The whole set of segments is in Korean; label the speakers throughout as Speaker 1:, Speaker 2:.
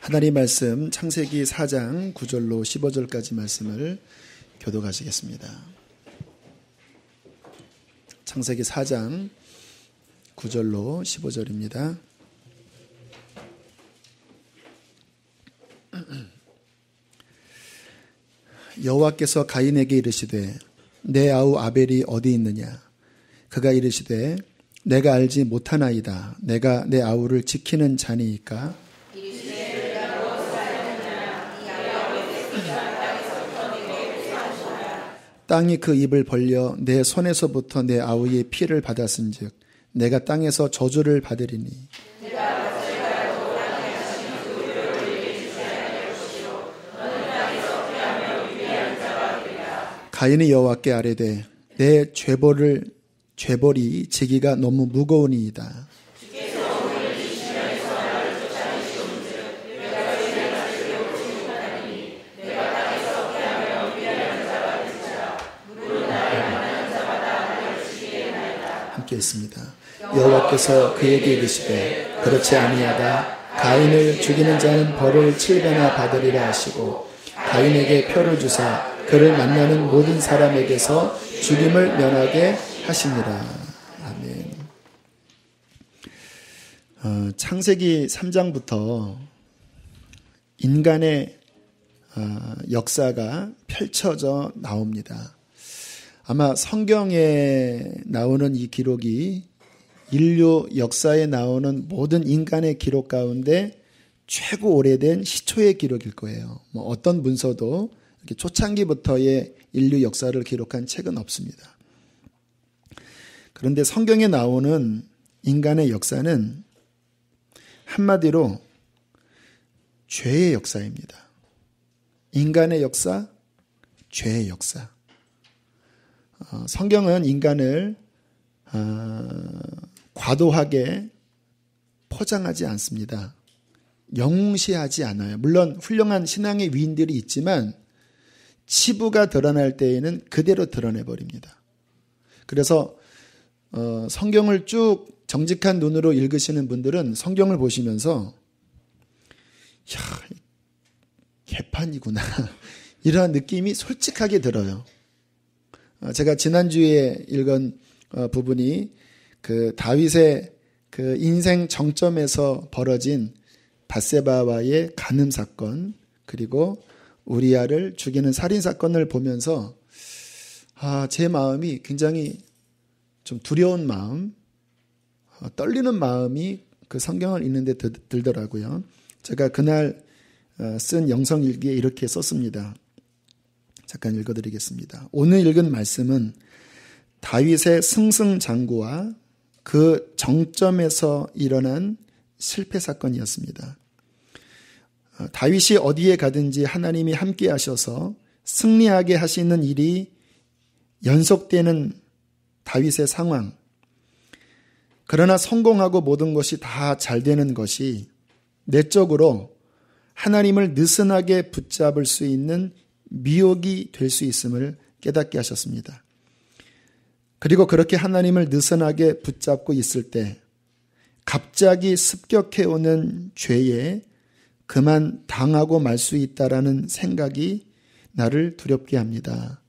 Speaker 1: 하나님 말씀 창세기 4장 9절로 15절까지 말씀을 교독하시겠습니다. 창세기 4장 9절로 15절입니다. 여호와께서 가인에게 이르시되 내 아우 아벨이 어디 있느냐? 그가 이르시되 내가 알지 못하나이다. 내가 내 아우를 지키는 자니이까? 땅이 그 입을 벌려 내 손에서부터 내 아우의 피를 받았은즉 내가 땅에서 저주를 받으리니 가인이 여호와께 아뢰되 내 죄벌이 지기가 너무 무거우니이다. 함께 있습니다. 여호와께서 그에게 이르시되 그렇지 아니하다. 가인을 죽이는 자는 벌을 7배나 받으리라 하시고 가인에게 표를 주사 그를 만나는 모든 사람에게서 죽임을 면하게 하시니라. 아멘. 창세기 3장부터 인간의 역사가 펼쳐져 나옵니다. 아마 성경에 나오는 이 기록이 인류 역사에 나오는 모든 인간의 기록 가운데 최고 오래된 시초의 기록일 거예요. 어떤 문서도 이렇게 초창기부터의 인류 역사를 기록한 책은 없습니다. 그런데 성경에 나오는 인간의 역사는 한마디로 죄의 역사입니다. 인간의 역사, 죄의 역사. 성경은 인간을 과도하게 포장하지 않습니다. 영웅시하지 않아요. 물론 훌륭한 신앙의 위인들이 있지만 치부가 드러날 때에는 그대로 드러내버립니다. 그래서 성경을 쭉 정직한 눈으로 읽으시는 분들은 성경을 보시면서 개판이구나 이런 느낌이 솔직하게 들어요. 제가 지난주에 읽은 부분이 그 다윗의 그 인생 정점에서 벌어진 밧세바와의 간음 사건 그리고 우리아를 죽이는 살인 사건을 보면서 제 마음이 굉장히 좀 두려운 마음, 떨리는 마음이 그 성경을 읽는데 들더라고요. 제가 그날 쓴 영성일기에 이렇게 썼습니다. 잠깐 읽어드리겠습니다. 오늘 읽은 말씀은 다윗의 승승장구와 그 정점에서 일어난 실패 사건이었습니다. 다윗이 어디에 가든지 하나님이 함께 하셔서 승리하게 하시는 일이 연속되는 다윗의 상황. 그러나 성공하고 모든 것이 다 잘 되는 것이 내적으로 하나님을 느슨하게 붙잡을 수 있는 미혹이 될 수 있음을 깨닫게 하셨습니다. 그리고 그렇게 하나님을 느슨하게 붙잡고 있을 때 갑자기 습격해오는 죄에 그만 당하고 말 수 있다라는 생각이 나를 두렵게 합니다.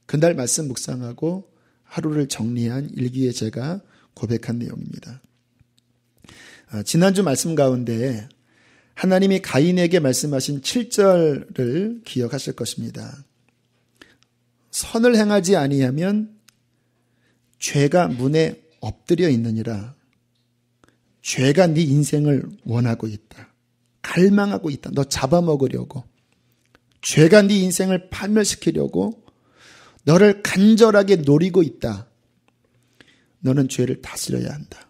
Speaker 1: 그날 말씀 묵상하고 하루를 정리한 일기에 제가 고백한 내용입니다. 지난주 말씀 가운데 하나님이 가인에게 말씀하신 7절을 기억하실 것입니다. 선을 행하지 아니하면 죄가 문에 엎드려 있느니라. 죄가 네 인생을 원하고 있다. 갈망하고 있다. 너 잡아먹으려고. 죄가 네 인생을 파멸시키려고 너를 간절하게 노리고 있다. 너는 죄를 다스려야 한다.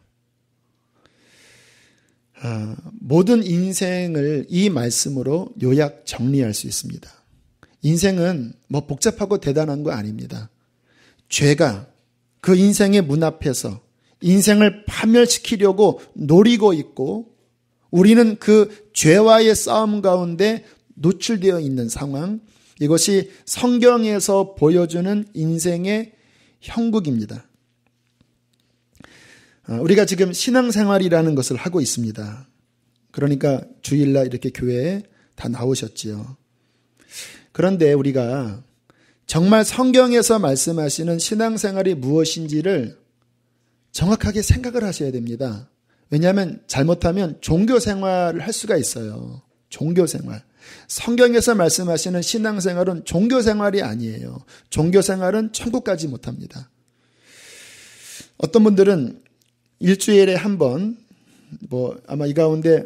Speaker 1: 모든 인생을 이 말씀으로 요약 정리할 수 있습니다. 인생은 복잡하고 대단한 거 아닙니다. 죄가 그 인생의 문 앞에서 인생을 파멸시키려고 노리고 있고 우리는 그 죄와의 싸움 가운데 노출되어 있는 상황, 이것이 성경에서 보여주는 인생의 형국입니다. 우리가 지금 신앙생활이라는 것을 하고 있습니다. 그러니까 주일날 이렇게 교회에 다 나오셨지요. 그런데 우리가 정말 성경에서 말씀하시는 신앙생활이 무엇인지를 정확하게 생각을 하셔야 됩니다. 왜냐하면 잘못하면 종교생활을 할 수가 있어요. 종교생활. 성경에서 말씀하시는 신앙생활은 종교생활이 아니에요. 종교생활은 천국 가지 못합니다. 어떤 분들은 일주일에 한 번, 아마 이 가운데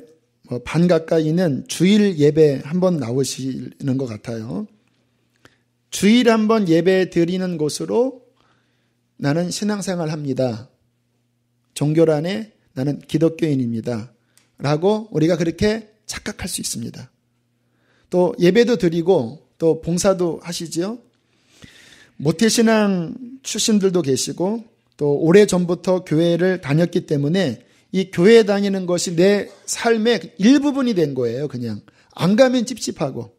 Speaker 1: 반 가까이는 주일 예배 한 번 나오시는 것 같아요. 주일 한 번 예배 드리는 곳으로 나는 신앙생활 합니다. 종교란에 나는 기독교인입니다. 라고 우리가 그렇게 착각할 수 있습니다. 또 예배도 드리고 또 봉사도 하시지요. 모태신앙 출신들도 계시고 또 오래전부터 교회를 다녔기 때문에 이 교회 다니는 것이 내 삶의 일부분이 된 거예요. 그냥 안 가면 찝찝하고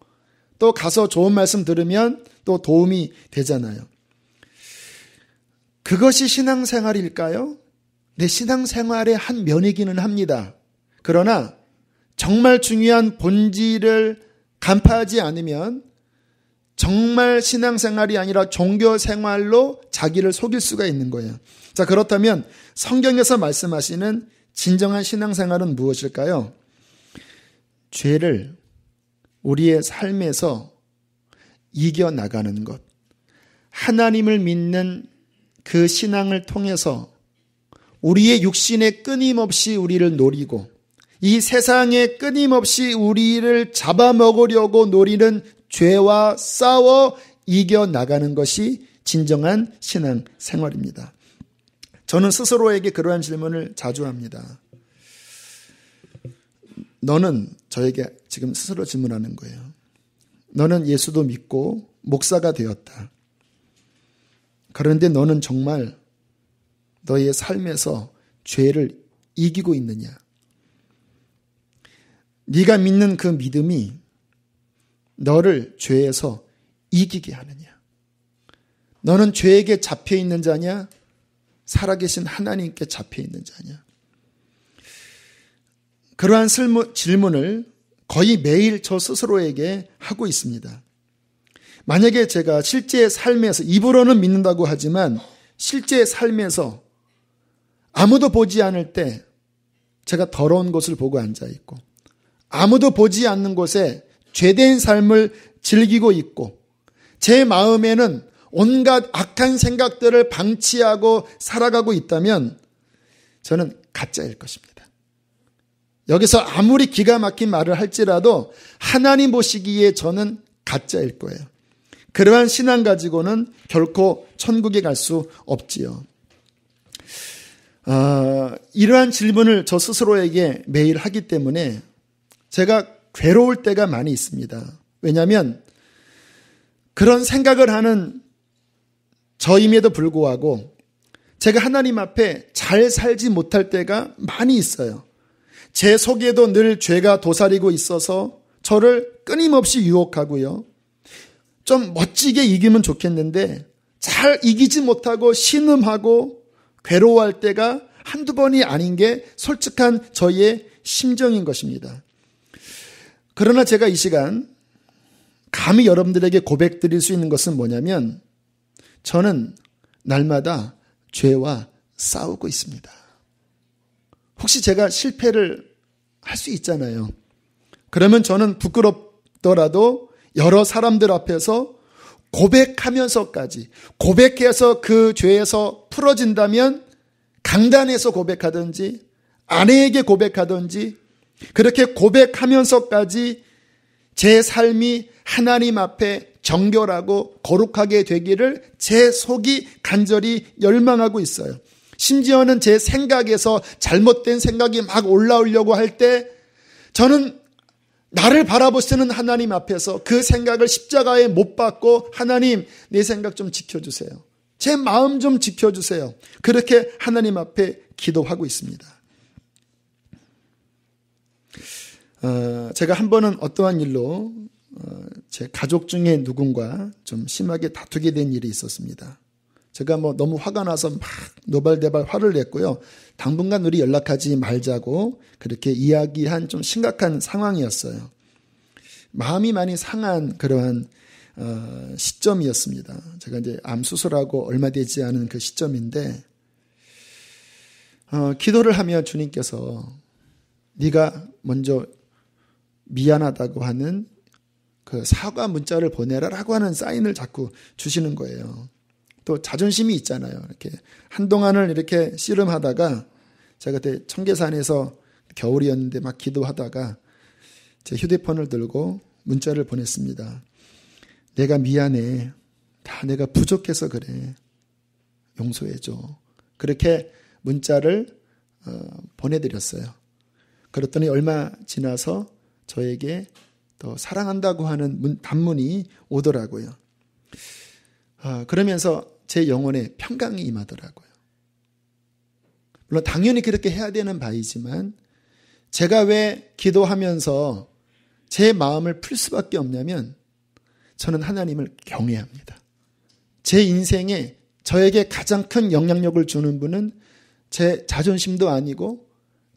Speaker 1: 또 가서 좋은 말씀 들으면 또 도움이 되잖아요. 그것이 신앙생활일까요? 내 신앙생활의 한 면이기는 합니다. 그러나 정말 중요한 본질을 간파하지 않으면 정말 신앙생활이 아니라 종교생활로 자기를 속일 수가 있는 거예요. 자, 그렇다면 성경에서 말씀하시는 진정한 신앙생활은 무엇일까요? 죄를 우리의 삶에서 이겨나가는 것. 하나님을 믿는 그 신앙을 통해서 우리의 육신에 끊임없이 우리를 노리고 이 세상에 끊임없이 우리를 잡아먹으려고 노리는 죄와 싸워 이겨나가는 것이 진정한 신앙생활입니다. 저는 스스로에게 그러한 질문을 자주 합니다. 너는 저에게 지금 스스로 질문하는 거예요. 너는 예수도 믿고 목사가 되었다. 그런데 너는 정말 너의 삶에서 죄를 이기고 있느냐? 네가 믿는 그 믿음이 너를 죄에서 이기게 하느냐? 너는 죄에게 잡혀 있는 자냐? 살아계신 하나님께 잡혀 있는 자냐? 그러한 질문을 거의 매일 저 스스로에게 하고 있습니다. 만약에 제가 실제 삶에서 입으로는 믿는다고 하지만 실제 삶에서 아무도 보지 않을 때 제가 더러운 곳을 보고 앉아있고 아무도 보지 않는 곳에 죄된 삶을 즐기고 있고 제 마음에는 온갖 악한 생각들을 방치하고 살아가고 있다면 저는 가짜일 것입니다. 여기서 아무리 기가 막힌 말을 할지라도 하나님 보시기에 저는 가짜일 거예요. 그러한 신앙 가지고는 결코 천국에 갈 수 없지요. 이러한 질문을 저 스스로에게 매일 하기 때문에 제가 괴로울 때가 많이 있습니다. 왜냐하면 그런 생각을 하는 저임에도 불구하고 제가 하나님 앞에 잘 살지 못할 때가 많이 있어요. 제 속에도 늘 죄가 도사리고 있어서 저를 끊임없이 유혹하고요. 좀 멋지게 이기면 좋겠는데 잘 이기지 못하고 신음하고 괴로워할 때가 한두 번이 아닌 게 솔직한 저희의 심정인 것입니다. 그러나 제가 이 시간 감히 여러분들에게 고백드릴 수 있는 것은 뭐냐면 저는 날마다 죄와 싸우고 있습니다. 혹시 제가 실패를 할 수 있잖아요. 그러면 저는 부끄럽더라도 여러 사람들 앞에서 고백하면서까지 고백해서 그 죄에서 풀어진다면 강단에서 고백하든지 아내에게 고백하든지 그렇게 고백하면서까지 제 삶이 하나님 앞에 정결하고 거룩하게 되기를 제 속이 간절히 열망하고 있어요. 심지어는 제 생각에서 잘못된 생각이 막 올라오려고 할 때 저는 나를 바라보시는 하나님 앞에서 그 생각을 십자가에 못 박고 하나님 내 생각 좀 지켜주세요. 제 마음 좀 지켜주세요. 그렇게 하나님 앞에 기도하고 있습니다. 제가 한 번은 어떠한 일로 제 가족 중에 누군가 좀 심하게 다투게 된 일이 있었습니다. 제가 뭐 너무 화가 나서 막 노발대발 화를 냈고요. 당분간 우리 연락하지 말자고 그렇게 이야기한 좀 심각한 상황이었어요. 마음이 많이 상한 그러한 시점이었습니다. 제가 이제 암 수술하고 얼마 되지 않은 그 시점인데 기도를 하며 주님께서 네가 먼저 미안하다고 하는 그 사과 문자를 보내라라고 하는 사인을 자꾸 주시는 거예요. 또 자존심이 있잖아요. 이렇게 한동안을 이렇게 씨름하다가 제가 그때 청계산에서 겨울이었는데 막 기도하다가 제 휴대폰을 들고 문자를 보냈습니다. 내가 미안해. 다 내가 부족해서 그래. 용서해줘. 그렇게 문자를 보내드렸어요. 그랬더니 얼마 지나서 저에게 또 사랑한다고 하는 단문이 오더라고요. 그러면서 제 영혼에 평강이 임하더라고요. 물론 당연히 그렇게 해야 되는 바이지만 제가 왜 기도하면서 제 마음을 풀 수밖에 없냐면 저는 하나님을 경외합니다. 제 인생에 저에게 가장 큰 영향력을 주는 분은 제 자존심도 아니고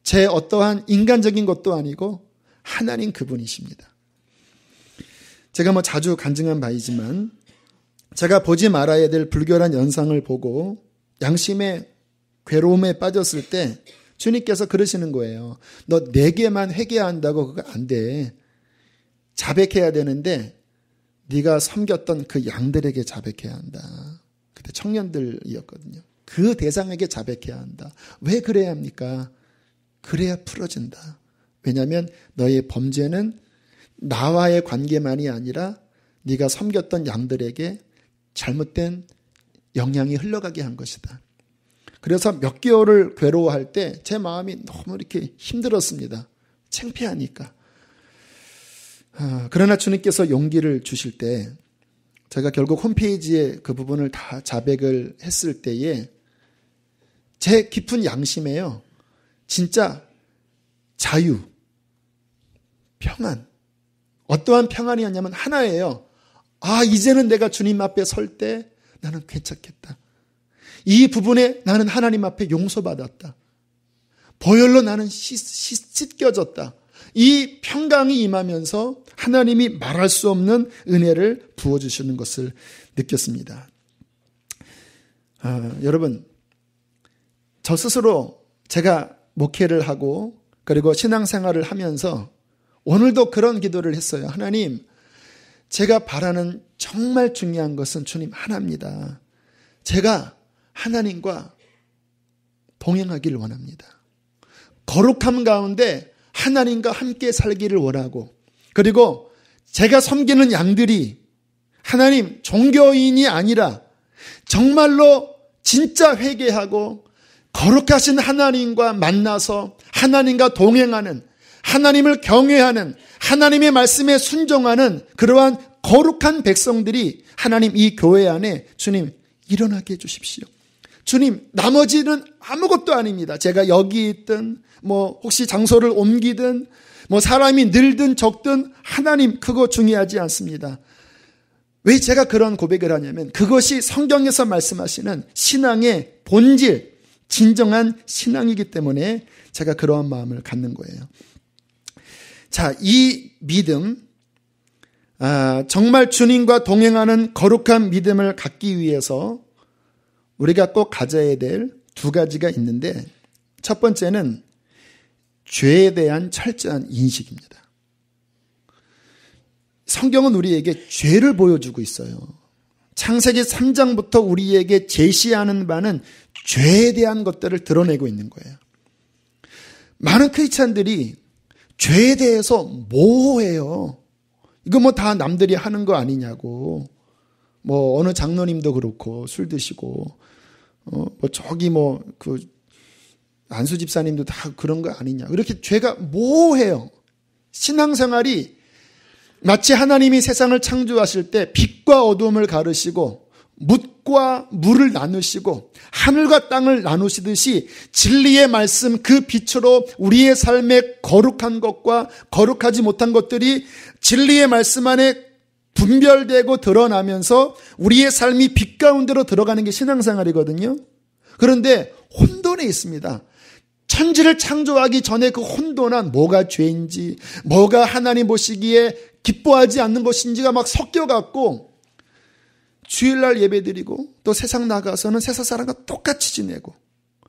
Speaker 1: 제 어떠한 인간적인 것도 아니고 하나님 그분이십니다. 제가 뭐 자주 간증한 바이지만 제가 보지 말아야 될 불결한 연상을 보고 양심의 괴로움에 빠졌을 때 주님께서 그러시는 거예요. 너 내게만 회개한다고 그거 안 돼. 자백해야 되는데 네가 섬겼던 그 양들에게 자백해야 한다. 그때 청년들이었거든요. 그 대상에게 자백해야 한다. 왜 그래야 합니까? 그래야 풀어진다. 왜냐하면 너의 범죄는 나와의 관계만이 아니라 네가 섬겼던 양들에게 잘못된 영향이 흘러가게 한 것이다. 그래서 몇 개월을 괴로워할 때 제 마음이 너무 이렇게 힘들었습니다. 창피하니까. 그러나 주님께서 용기를 주실 때 제가 결국 홈페이지에 그 부분을 다 자백을 했을 때에 제 깊은 양심에요. 진짜 자유, 평안. 어떠한 평안이었냐면 하나예요. 이제는 내가 주님 앞에 설 때 나는 괜찮겠다. 이 부분에 나는 하나님 앞에 용서받았다. 보혈로 나는 씻겨졌다. 이 평강이 임하면서 하나님이 말할 수 없는 은혜를 부어주시는 것을 느꼈습니다. 여러분, 저 스스로 제가 목회를 하고 그리고 신앙생활을 하면서 오늘도 그런 기도를 했어요. 하나님, 제가 바라는 정말 중요한 것은 주님 하나입니다. 제가 하나님과 동행하기를 원합니다. 거룩함 가운데 하나님과 함께 살기를 원하고 그리고 제가 섬기는 양들이 하나님 종교인이 아니라 정말로 진짜 회개하고 거룩하신 하나님과 만나서 하나님과 동행하는 하나님을 경외하는 하나님의 말씀에 순종하는 그러한 거룩한 백성들이 하나님 이 교회 안에 주님 일어나게 해주십시오. 주님 나머지는 아무것도 아닙니다. 제가 여기 있든 뭐 혹시 장소를 옮기든 뭐 사람이 늘든 적든 하나님 그거 중요하지 않습니다. 왜 제가 그런 고백을 하냐면 그것이 성경에서 말씀하시는 신앙의 본질 진정한 신앙이기 때문에 제가 그러한 마음을 갖는 거예요. 자, 이 믿음 정말 주님과 동행하는 거룩한 믿음을 갖기 위해서 우리가 꼭 가져야 될 두 가지가 있는데 첫 번째는 죄에 대한 철저한 인식입니다. 성경은 우리에게 죄를 보여주고 있어요. 창세기 3장부터 우리에게 제시하는 바는 죄에 대한 것들을 드러내고 있는 거예요. 많은 크리스찬들이 죄에 대해서 모호해요. 이거 뭐 다 남들이 하는 거 아니냐고. 뭐 어느 장로님도 그렇고 술 드시고 뭐 저기 뭐 그 안수 집사님도 다 그런 거 아니냐. 이렇게 죄가 모호해요. 신앙생활이 마치 하나님이 세상을 창조하실 때 빛과 어둠을 가르시고 묻과 물을 나누시고 하늘과 땅을 나누시듯이 진리의 말씀 그 빛으로 우리의 삶의 거룩한 것과 거룩하지 못한 것들이 진리의 말씀 안에 분별되고 드러나면서 우리의 삶이 빛 가운데로 들어가는 게 신앙생활이거든요. 그런데 혼돈에 있습니다. 천지를 창조하기 전에 그 혼돈한 뭐가 죄인지, 뭐가 하나님 보시기에 기뻐하지 않는 것인지가 막 섞여갖고 주일날 예배드리고 또 세상 나가서는 세상 사람과 똑같이 지내고,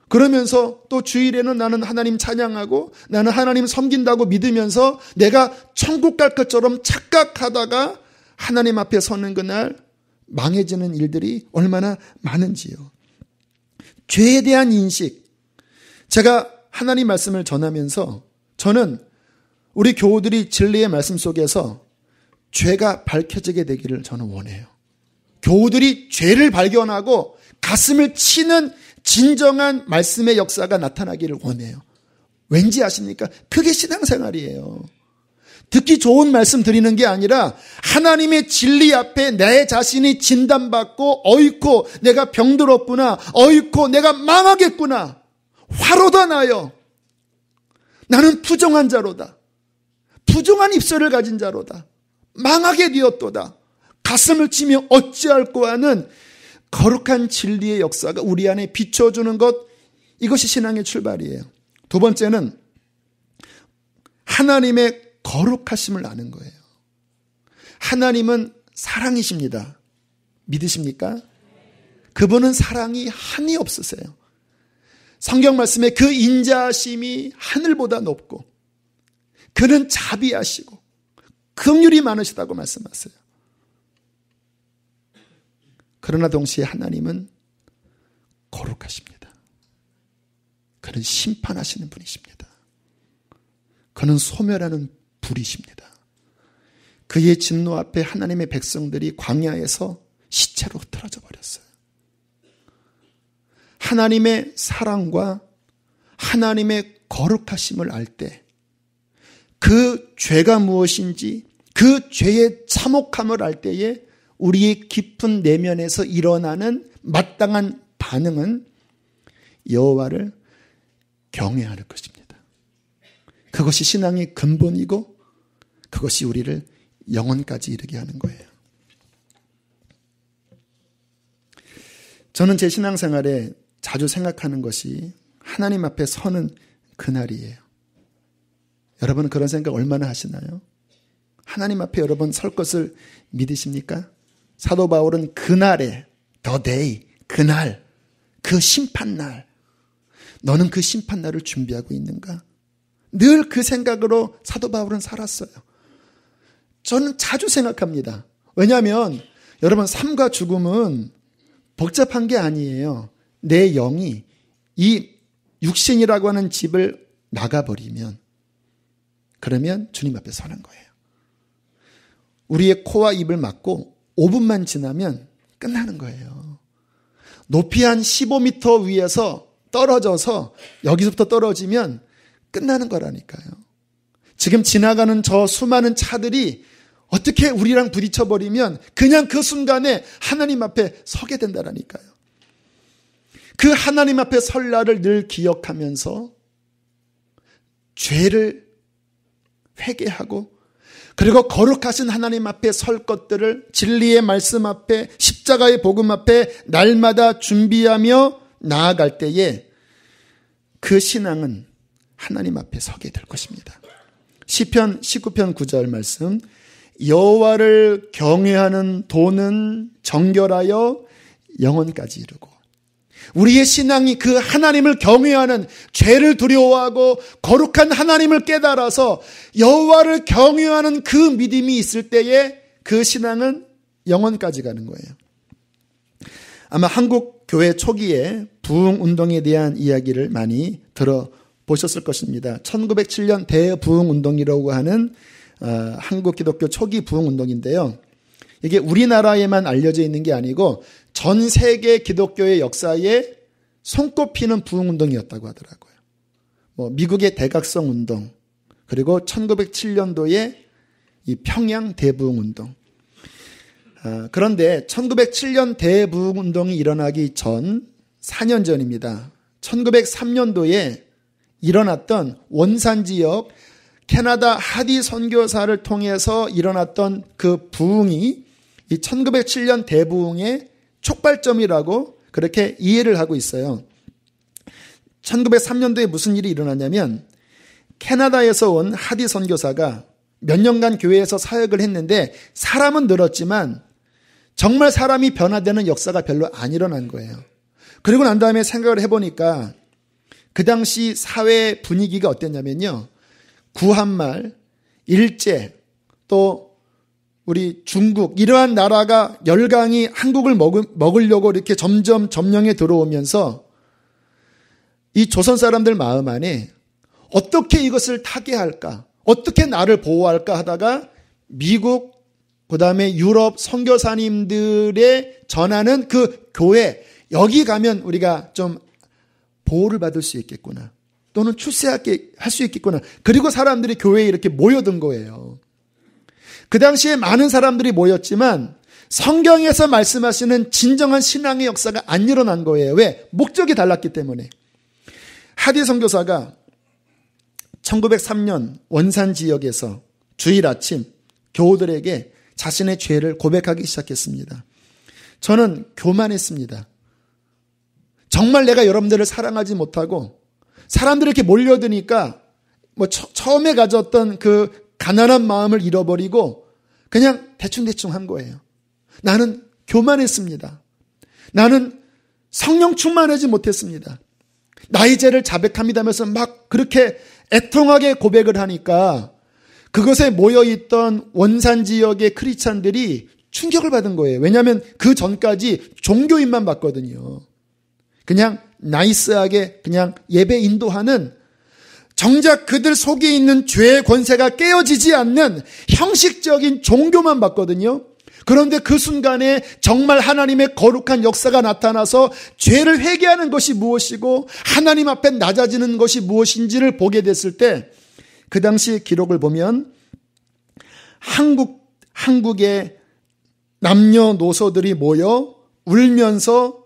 Speaker 1: 그러면서 또 주일에는 나는 하나님 찬양하고 나는 하나님 섬긴다고 믿으면서 내가 천국 갈 것처럼 착각하다가 하나님 앞에 서는 그날 망해지는 일들이 얼마나 많은지요. 죄에 대한 인식. 제가 하나님 말씀을 전하면서 저는 우리 교우들이 진리의 말씀 속에서 죄가 밝혀지게 되기를 저는 원해요. 교우들이 죄를 발견하고 가슴을 치는 진정한 말씀의 역사가 나타나기를 원해요. 왠지 아십니까? 그게 신앙생활이에요. 듣기 좋은 말씀 드리는 게 아니라 하나님의 진리 앞에 내 자신이 진단받고 어이쿠 내가 병들었구나, 어이쿠 내가 망하겠구나, 화로다 나요, 나는 부정한 자로다, 부정한 입술을 가진 자로다, 망하게 되었도다, 가슴을 치며 어찌할꼬 하는 거룩한 진리의 역사가 우리 안에 비춰주는 것, 이것이 신앙의 출발이에요. 두 번째는 하나님의 거룩하심을 아는 거예요. 하나님은 사랑이십니다. 믿으십니까? 그분은 사랑이 한이 없으세요. 성경 말씀에 그 인자하심이 하늘보다 높고 그는 자비하시고 긍휼이 많으시다고 말씀하세요. 그러나 동시에 하나님은 거룩하십니다. 그는 심판하시는 분이십니다. 그는 소멸하는 불이십니다. 그의 진노 앞에 하나님의 백성들이 광야에서 시체로 흩어져 버렸어요. 하나님의 사랑과 하나님의 거룩하심을 알 때 그 죄가 무엇인지, 그 죄의 참혹함을 알 때에 우리의 깊은 내면에서 일어나는 마땅한 반응은 여호와를 경외하는 것입니다. 그것이 신앙의 근본이고 그것이 우리를 영혼까지 이르게 하는 거예요. 저는 제 신앙생활에 자주 생각하는 것이 하나님 앞에 서는 그날이에요. 여러분은 그런 생각 얼마나 하시나요? 하나님 앞에 여러분 설 것을 믿으십니까? 사도 바울은 그날에, the day, 그날, 그 심판날, 너는 그 심판날을 준비하고 있는가? 늘 그 생각으로 사도 바울은 살았어요. 저는 자주 생각합니다. 왜냐하면 여러분, 삶과 죽음은 복잡한 게 아니에요. 내 영이 이 육신이라고 하는 집을 나가버리면, 그러면 주님 앞에 서는 거예요. 우리의 코와 입을 막고 5분만 지나면 끝나는 거예요. 높이 한 15m 위에서 떨어져서 여기서부터 떨어지면 끝나는 거라니까요. 지금 지나가는 저 수많은 차들이 어떻게 우리랑 부딪혀버리면 그냥 그 순간에 하나님 앞에 서게 된다라니까요. 그 하나님 앞에 설 날을 늘 기억하면서 죄를 회개하고, 그리고 거룩하신 하나님 앞에 설 것들을 진리의 말씀 앞에, 십자가의 복음 앞에 날마다 준비하며 나아갈 때에 그 신앙은 하나님 앞에 서게 될 것입니다. 시편 19편 9절 말씀, 여호와를 경외하는 도는 정결하여 영혼까지 이르고, 우리의 신앙이 그 하나님을 경외하는, 죄를 두려워하고 거룩한 하나님을 깨달아서 여호와를 경외하는 그 믿음이 있을 때에 그 신앙은 영혼까지 가는 거예요. 아마 한국 교회 초기에 부흥운동에 대한 이야기를 많이 들어보셨을 것입니다. 1907년 대부흥운동이라고 하는 한국 기독교 초기 부흥운동인데요. 이게 우리나라에만 알려져 있는 게 아니고 전 세계 기독교의 역사에 손꼽히는 부흥운동이었다고 하더라고요. 미국의 대각성 운동, 그리고 1907년도에 이 평양 대부흥운동. 그런데 1907년 대부흥운동이 일어나기 전 4년 전입니다. 1903년도에 일어났던 원산 지역 캐나다 하디 선교사를 통해서 일어났던 그 부흥이 이 1907년 대부흥의 촉발점이라고 그렇게 이해를 하고 있어요. 1903년도에 무슨 일이 일어났냐면 캐나다에서 온 하디 선교사가 몇 년간 교회에서 사역을 했는데 사람은 늘었지만 정말 사람이 변화되는 역사가 별로 안 일어난 거예요. 그리고 난 다음에 생각을 해보니까 그 당시 사회 분위기가 어땠냐면요. 구한말, 일제, 또 우리 중국 이러한 나라가 열강이 한국을 먹으려고 이렇게 점점 점령에 들어오면서 이 조선 사람들 마음 안에 어떻게 이것을 타개할까? 어떻게 나를 보호할까 하다가 미국 그다음에 유럽 선교사님들의 전하는 그 교회 여기 가면 우리가 좀 보호를 받을 수 있겠구나. 또는 출세할 수 있겠구나. 그리고 사람들이 교회에 이렇게 모여든 거예요. 그 당시에 많은 사람들이 모였지만 성경에서 말씀하시는 진정한 신앙의 역사가 안 일어난 거예요. 왜? 목적이 달랐기 때문에. 하디 선교사가 1903년 원산 지역에서 주일 아침 교우들에게 자신의 죄를 고백하기 시작했습니다. 저는 교만했습니다. 정말 내가 여러분들을 사랑하지 못하고 사람들이 이렇게 몰려드니까 처음에 가졌던 그 가난한 마음을 잃어버리고 그냥 대충대충 한 거예요. 나는 교만했습니다. 나는 성령 충만하지 못했습니다. 나의 죄를 자백합니다면서 막 그렇게 애통하게 고백을 하니까 그것에 모여있던 원산 지역의 크리스찬들이 충격을 받은 거예요. 왜냐하면 그 전까지 종교인만 봤거든요. 그냥 나이스하게 그냥 예배 인도하는 정작 그들 속에 있는 죄의 권세가 깨어지지 않는 형식적인 종교만 봤거든요. 그런데 그 순간에 정말 하나님의 거룩한 역사가 나타나서 죄를 회개하는 것이 무엇이고 하나님 앞에 낮아지는 것이 무엇인지를 보게 됐을 때 그 당시 기록을 보면 한국의 남녀노소들이 모여 울면서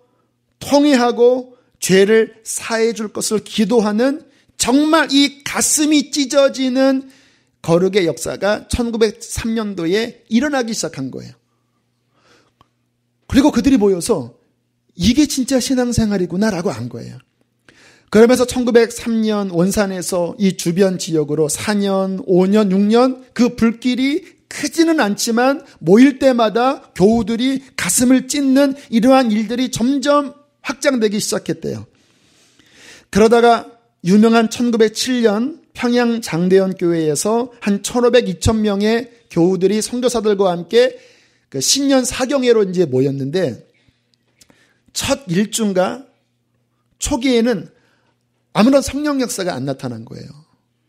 Speaker 1: 통회하고 죄를 사해 줄 것을 기도하는 정말 이 가슴이 찢어지는 거룩의 역사가 1903년도에 일어나기 시작한 거예요. 그리고 그들이 모여서 이게 진짜 신앙생활이구나라고 안 거예요. 그러면서 1903년 원산에서 이 주변 지역으로 4년, 5년, 6년 그 불길이 크지는 않지만 모일 때마다 교우들이 가슴을 찢는 이러한 일들이 점점 확장되기 시작했대요. 그러다가 유명한 1907년 평양 장대현 교회에서 한 1,500, 2,000명의 교우들이 선교사들과 함께 그 신년 사경회로 이제 모였는데 첫 일주인가 초기에는 아무런 성령 역사가 안 나타난 거예요.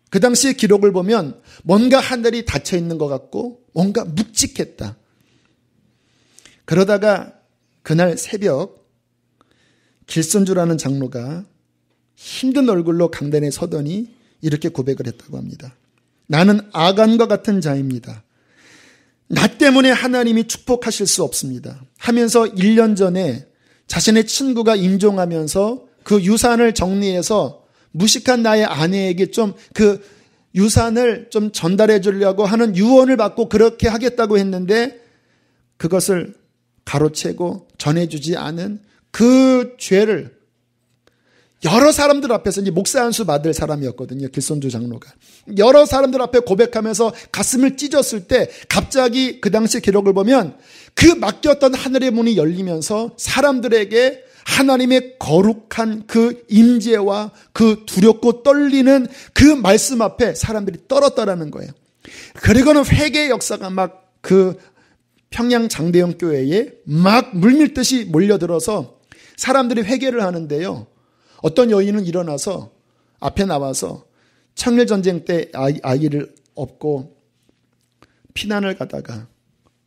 Speaker 1: 그 당시의 기록을 보면 뭔가 하늘이 닫혀 있는 것 같고 뭔가 묵직했다. 그러다가 그날 새벽 길선주라는 장로가 힘든 얼굴로 강단에 서더니 이렇게 고백을 했다고 합니다. 나는 아간과 같은 자입니다. 나 때문에 하나님이 축복하실 수 없습니다. 하면서 1년 전에 자신의 친구가 임종하면서 그 유산을 정리해서 무식한 나의 아내에게 좀 그 유산을 좀 전달해 주려고 하는 유언을 받고 그렇게 하겠다고 했는데 그것을 가로채고 전해주지 않은 그 죄를 여러 사람들 앞에서 이제 목사 한 수 받을 사람이었거든요. 길선주 장로가. 여러 사람들 앞에 고백하면서 가슴을 찢었을 때 갑자기 그 당시 기록을 보면 그 막혔던 하늘의 문이 열리면서 사람들에게 하나님의 거룩한 그 임재와 그 두렵고 떨리는 그 말씀 앞에 사람들이 떨었다라는 거예요. 그리고는 회개의 역사가 막 그 평양 장대현 교회에 막 물밀듯이 몰려들어서 사람들이 회개를 하는데요. 어떤 여인은 일어나서 앞에 나와서 청일전쟁 때 아이를 업고 피난을 가다가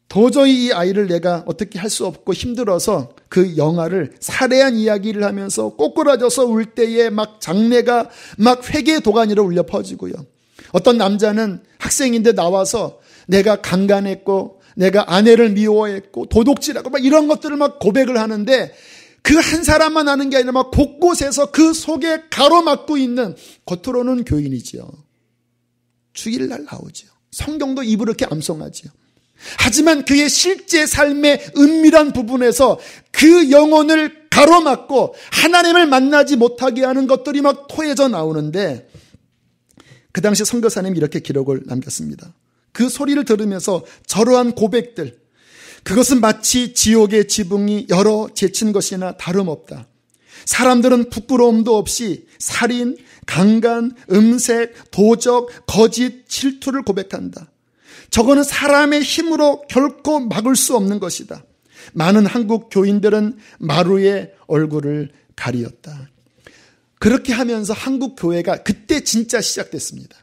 Speaker 1: 도저히 이 아이를 내가 어떻게 할 수 없고 힘들어서 그 영아를 살해한 이야기를 하면서 꼬꾸라져서 울 때에 막 장례가 막 회개의 도가니로 울려 퍼지고요. 어떤 남자는 학생인데 나와서 내가 강간했고 내가 아내를 미워했고 도둑질하고 막 이런 것들을 막 고백을 하는데 그 한 사람만 하는 게 아니라 막 곳곳에서 그 속에 가로막고 있는 겉으로는 교인이지요. 주일날 나오죠. 성경도 입으로 이렇게 암송하죠. 하지만 그의 실제 삶의 은밀한 부분에서 그 영혼을 가로막고 하나님을 만나지 못하게 하는 것들이 막 토해져 나오는데, 그 당시 선교사님이 이렇게 기록을 남겼습니다. 그 소리를 들으면서 저러한 고백들, 그것은 마치 지옥의 지붕이 열어 제친 것이나 다름없다. 사람들은 부끄러움도 없이 살인, 강간, 음색, 도적, 거짓, 질투를 고백한다. 저거는 사람의 힘으로 결코 막을 수 없는 것이다. 많은 한국 교인들은 마루의 얼굴을 가리었다. 그렇게 하면서 한국 교회가 그때 진짜 시작됐습니다.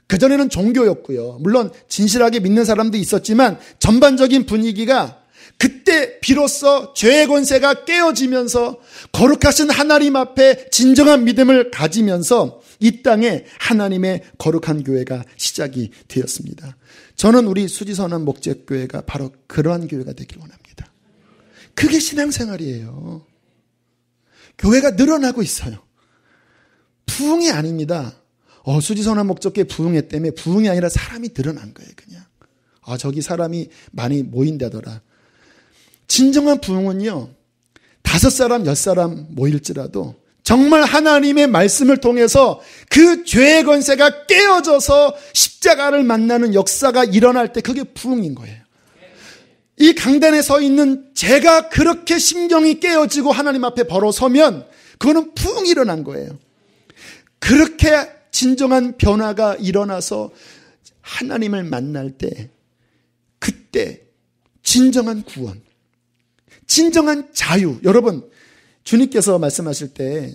Speaker 1: 그전에는 종교였고요. 물론 진실하게 믿는 사람도 있었지만 전반적인 분위기가 그때 비로소 죄의 권세가 깨어지면서 거룩하신 하나님 앞에 진정한 믿음을 가지면서 이 땅에 하나님의 거룩한 교회가 시작이 되었습니다. 저는 우리 수지선한 목적교회가 바로 그러한 교회가 되길 원합니다. 그게 신앙생활이에요. 교회가 늘어나고 있어요. 부흥이 아닙니다. 수지선한 목적교회 부흥했다며. 부흥이 아니라 사람이 늘어난 거예요. 그냥 저기 사람이 많이 모인다더라. 진정한 부흥은요, 5사람 10사람 모일지라도 정말 하나님의 말씀을 통해서 그 죄의 권세가 깨어져서 십자가를 만나는 역사가 일어날 때, 그게 부흥인 거예요. 이 강단에 서 있는 제가 그렇게 심경이 깨어지고 하나님 앞에 벌어서면 그거는 부흥이 일어난 거예요. 그렇게 진정한 변화가 일어나서 하나님을 만날 때, 그때 진정한 구원, 진정한 자유. 여러분, 주님께서 말씀하실 때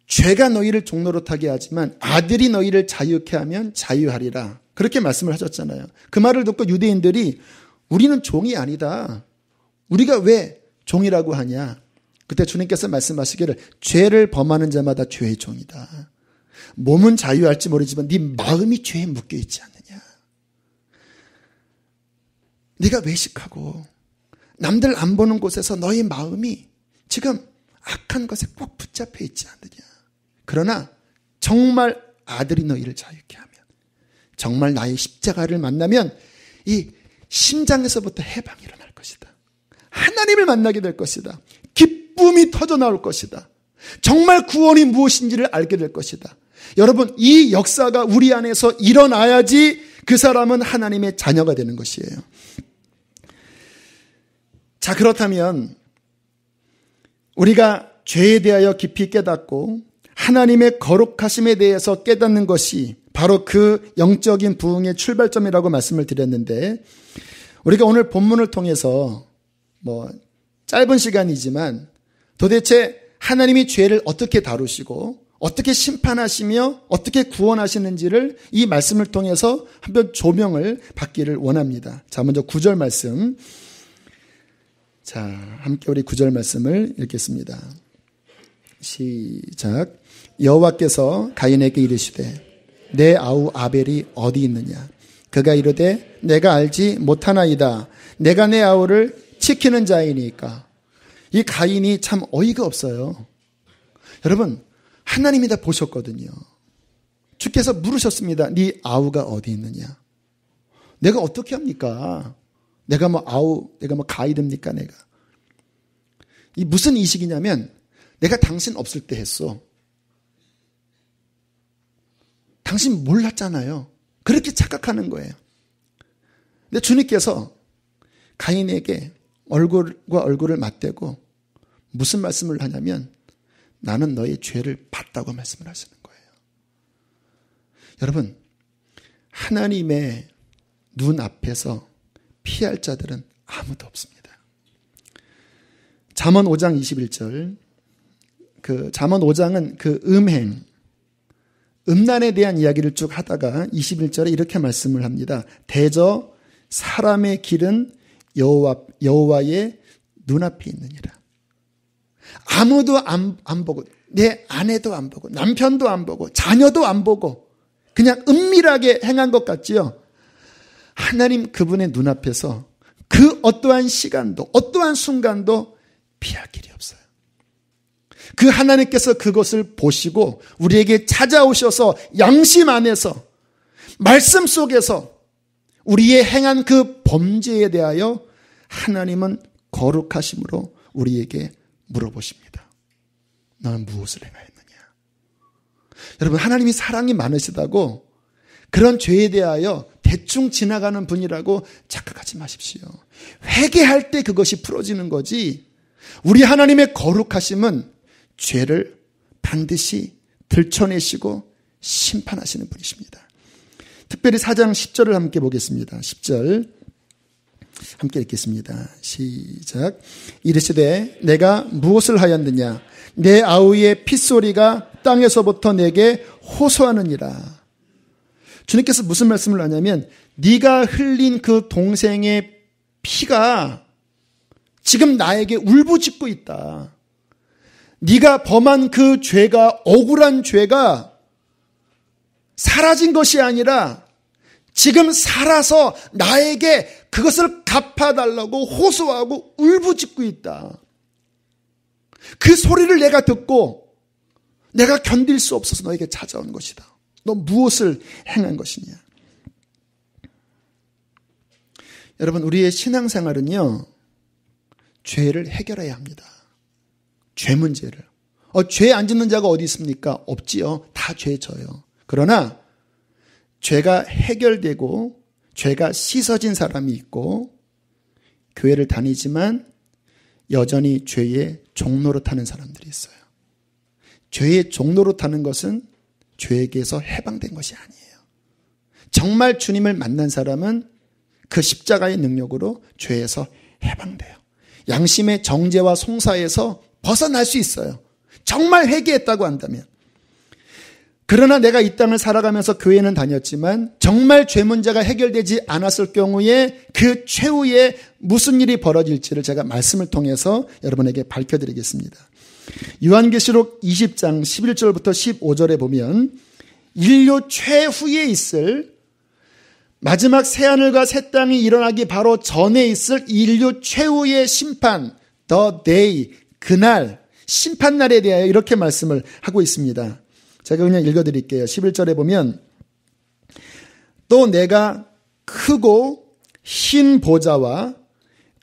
Speaker 1: 죄가 너희를 종노릇하게 하지만 아들이 너희를 자유케 하면 자유하리라, 그렇게 말씀을 하셨잖아요. 그 말을 듣고 유대인들이 우리는 종이 아니다, 우리가 왜 종이라고 하냐. 그때 주님께서 말씀하시기를 죄를 범하는 자마다 죄의 종이다. 몸은 자유할지 모르지만 네 마음이 죄에 묶여있지 않느냐. 네가 외식하고 남들 안 보는 곳에서 너희 마음이 지금 악한 것에 꼭 붙잡혀 있지 않느냐. 그러나 정말 아들이 너희를 자유케 하면, 정말 나의 십자가를 만나면 이 심장에서부터 해방이 일어날 것이다. 하나님을 만나게 될 것이다. 기쁨이 터져 나올 것이다. 정말 구원이 무엇인지를 알게 될 것이다. 여러분, 이 역사가 우리 안에서 일어나야지 그 사람은 하나님의 자녀가 되는 것이에요. 자, 그렇다면 우리가 죄에 대하여 깊이 깨닫고 하나님의 거룩하심에 대해서 깨닫는 것이 바로 그 영적인 부흥의 출발점이라고 말씀을 드렸는데, 우리가 오늘 본문을 통해서 짧은 시간이지만 도대체 하나님이 죄를 어떻게 다루시고 어떻게 심판하시며 어떻게 구원하시는지를 이 말씀을 통해서 한번 조명을 받기를 원합니다. 자, 먼저 9절 말씀. 자, 함께 우리 9절 말씀을 읽겠습니다. 시작. 여호와께서 가인에게 이르시되 내 아우 아벨이 어디 있느냐. 그가 이르되 내가 알지 못하나이다. 내가 내 아우를 지키는 자이니까. 이 가인이 참 어이가 없어요. 여러분, 하나님이 다 보셨거든요. 주께서 물으셨습니다. 네 아우가 어디 있느냐. 내가 어떻게 합니까? 내가 가이드입니까? 내가. 이 무슨 이식이냐면, 내가 당신 없을 때 했어. 당신 몰랐잖아요. 그렇게 착각하는 거예요. 근데 주님께서 가인에게 얼굴과 얼굴을 맞대고 무슨 말씀을 하냐면, 나는 너의 죄를 봤다고 말씀을 하시는 거예요. 여러분, 하나님의 눈 앞에서 피할 자들은 아무도 없습니다. 잠언 5장 21절. 잠언 5장은 그 음란에 대한 이야기를 쭉 하다가 21절에 이렇게 말씀을 합니다. 대저 사람의 길은 여호와의 눈앞에 있느니라. 아무도 안 보고, 내 아내도 안 보고, 남편도 안 보고, 자녀도 안 보고 그냥 은밀하게 행한 것 같지요. 하나님 그분의 눈앞에서 그 어떠한 시간도 어떠한 순간도 피할 길이 없어요. 그 하나님께서 그것을 보시고 우리에게 찾아오셔서 양심 안에서 말씀 속에서 우리의 행한 그 범죄에 대하여 하나님은 거룩하심으로 우리에게 물어보십니다. 너는 무엇을 행하였느냐? 여러분, 하나님이 사랑이 많으시다고 그런 죄에 대하여 대충 지나가는 분이라고 착각하지 마십시오. 회개할 때 그것이 풀어지는 거지, 우리 하나님의 거룩하심은 죄를 반드시 들춰내시고 심판하시는 분이십니다. 특별히 4장 10절을 함께 보겠습니다. 10절 함께 읽겠습니다. 시작. 이르시되 내가 무엇을 하였느냐? 내 아우의 핏소리가 땅에서부터 내게 호소하느니라. 주님께서 무슨 말씀을 하냐면, 네가 흘린 그 동생의 피가 지금 나에게 울부짖고 있다. 네가 범한 그 죄가, 억울한 죄가 사라진 것이 아니라 지금 살아서 나에게 그것을 갚아달라고 호소하고 울부짖고 있다. 그 소리를 내가 듣고 내가 견딜 수 없어서 너에게 찾아온 것이다. 너 무엇을 행한 것이냐? 여러분, 우리의 신앙생활은요, 죄를 해결해야 합니다. 죄 문제를. 죄 안 짓는 자가 어디 있습니까? 없지요. 다 죄 져요. 그러나 죄가 해결되고 죄가 씻어진 사람이 있고 교회를 다니지만 여전히 죄의 종로로 타는 사람들이 있어요. 죄의 종로로 타는 것은 죄에게서 해방된 것이 아니에요. 정말 주님을 만난 사람은 그 십자가의 능력으로 죄에서 해방돼요. 양심의 정죄와 송사에서 벗어날 수 있어요. 정말 회개했다고 한다면. 그러나 내가 이 땅을 살아가면서 교회는 다녔지만 정말 죄 문제가 해결되지 않았을 경우에 그 최후에 무슨 일이 벌어질지를 제가 말씀을 통해서 여러분에게 밝혀드리겠습니다. 요한계시록 20장 11절부터 15절에 보면 인류 최후에 있을 마지막 새하늘과 새 땅이 일어나기 바로 전에 있을 인류 최후의 심판, the day, 그날, 심판날에 대하여 이렇게 말씀을 하고 있습니다. 제가 그냥 읽어드릴게요. 11절에 보면 또 내가 크고 흰 보좌와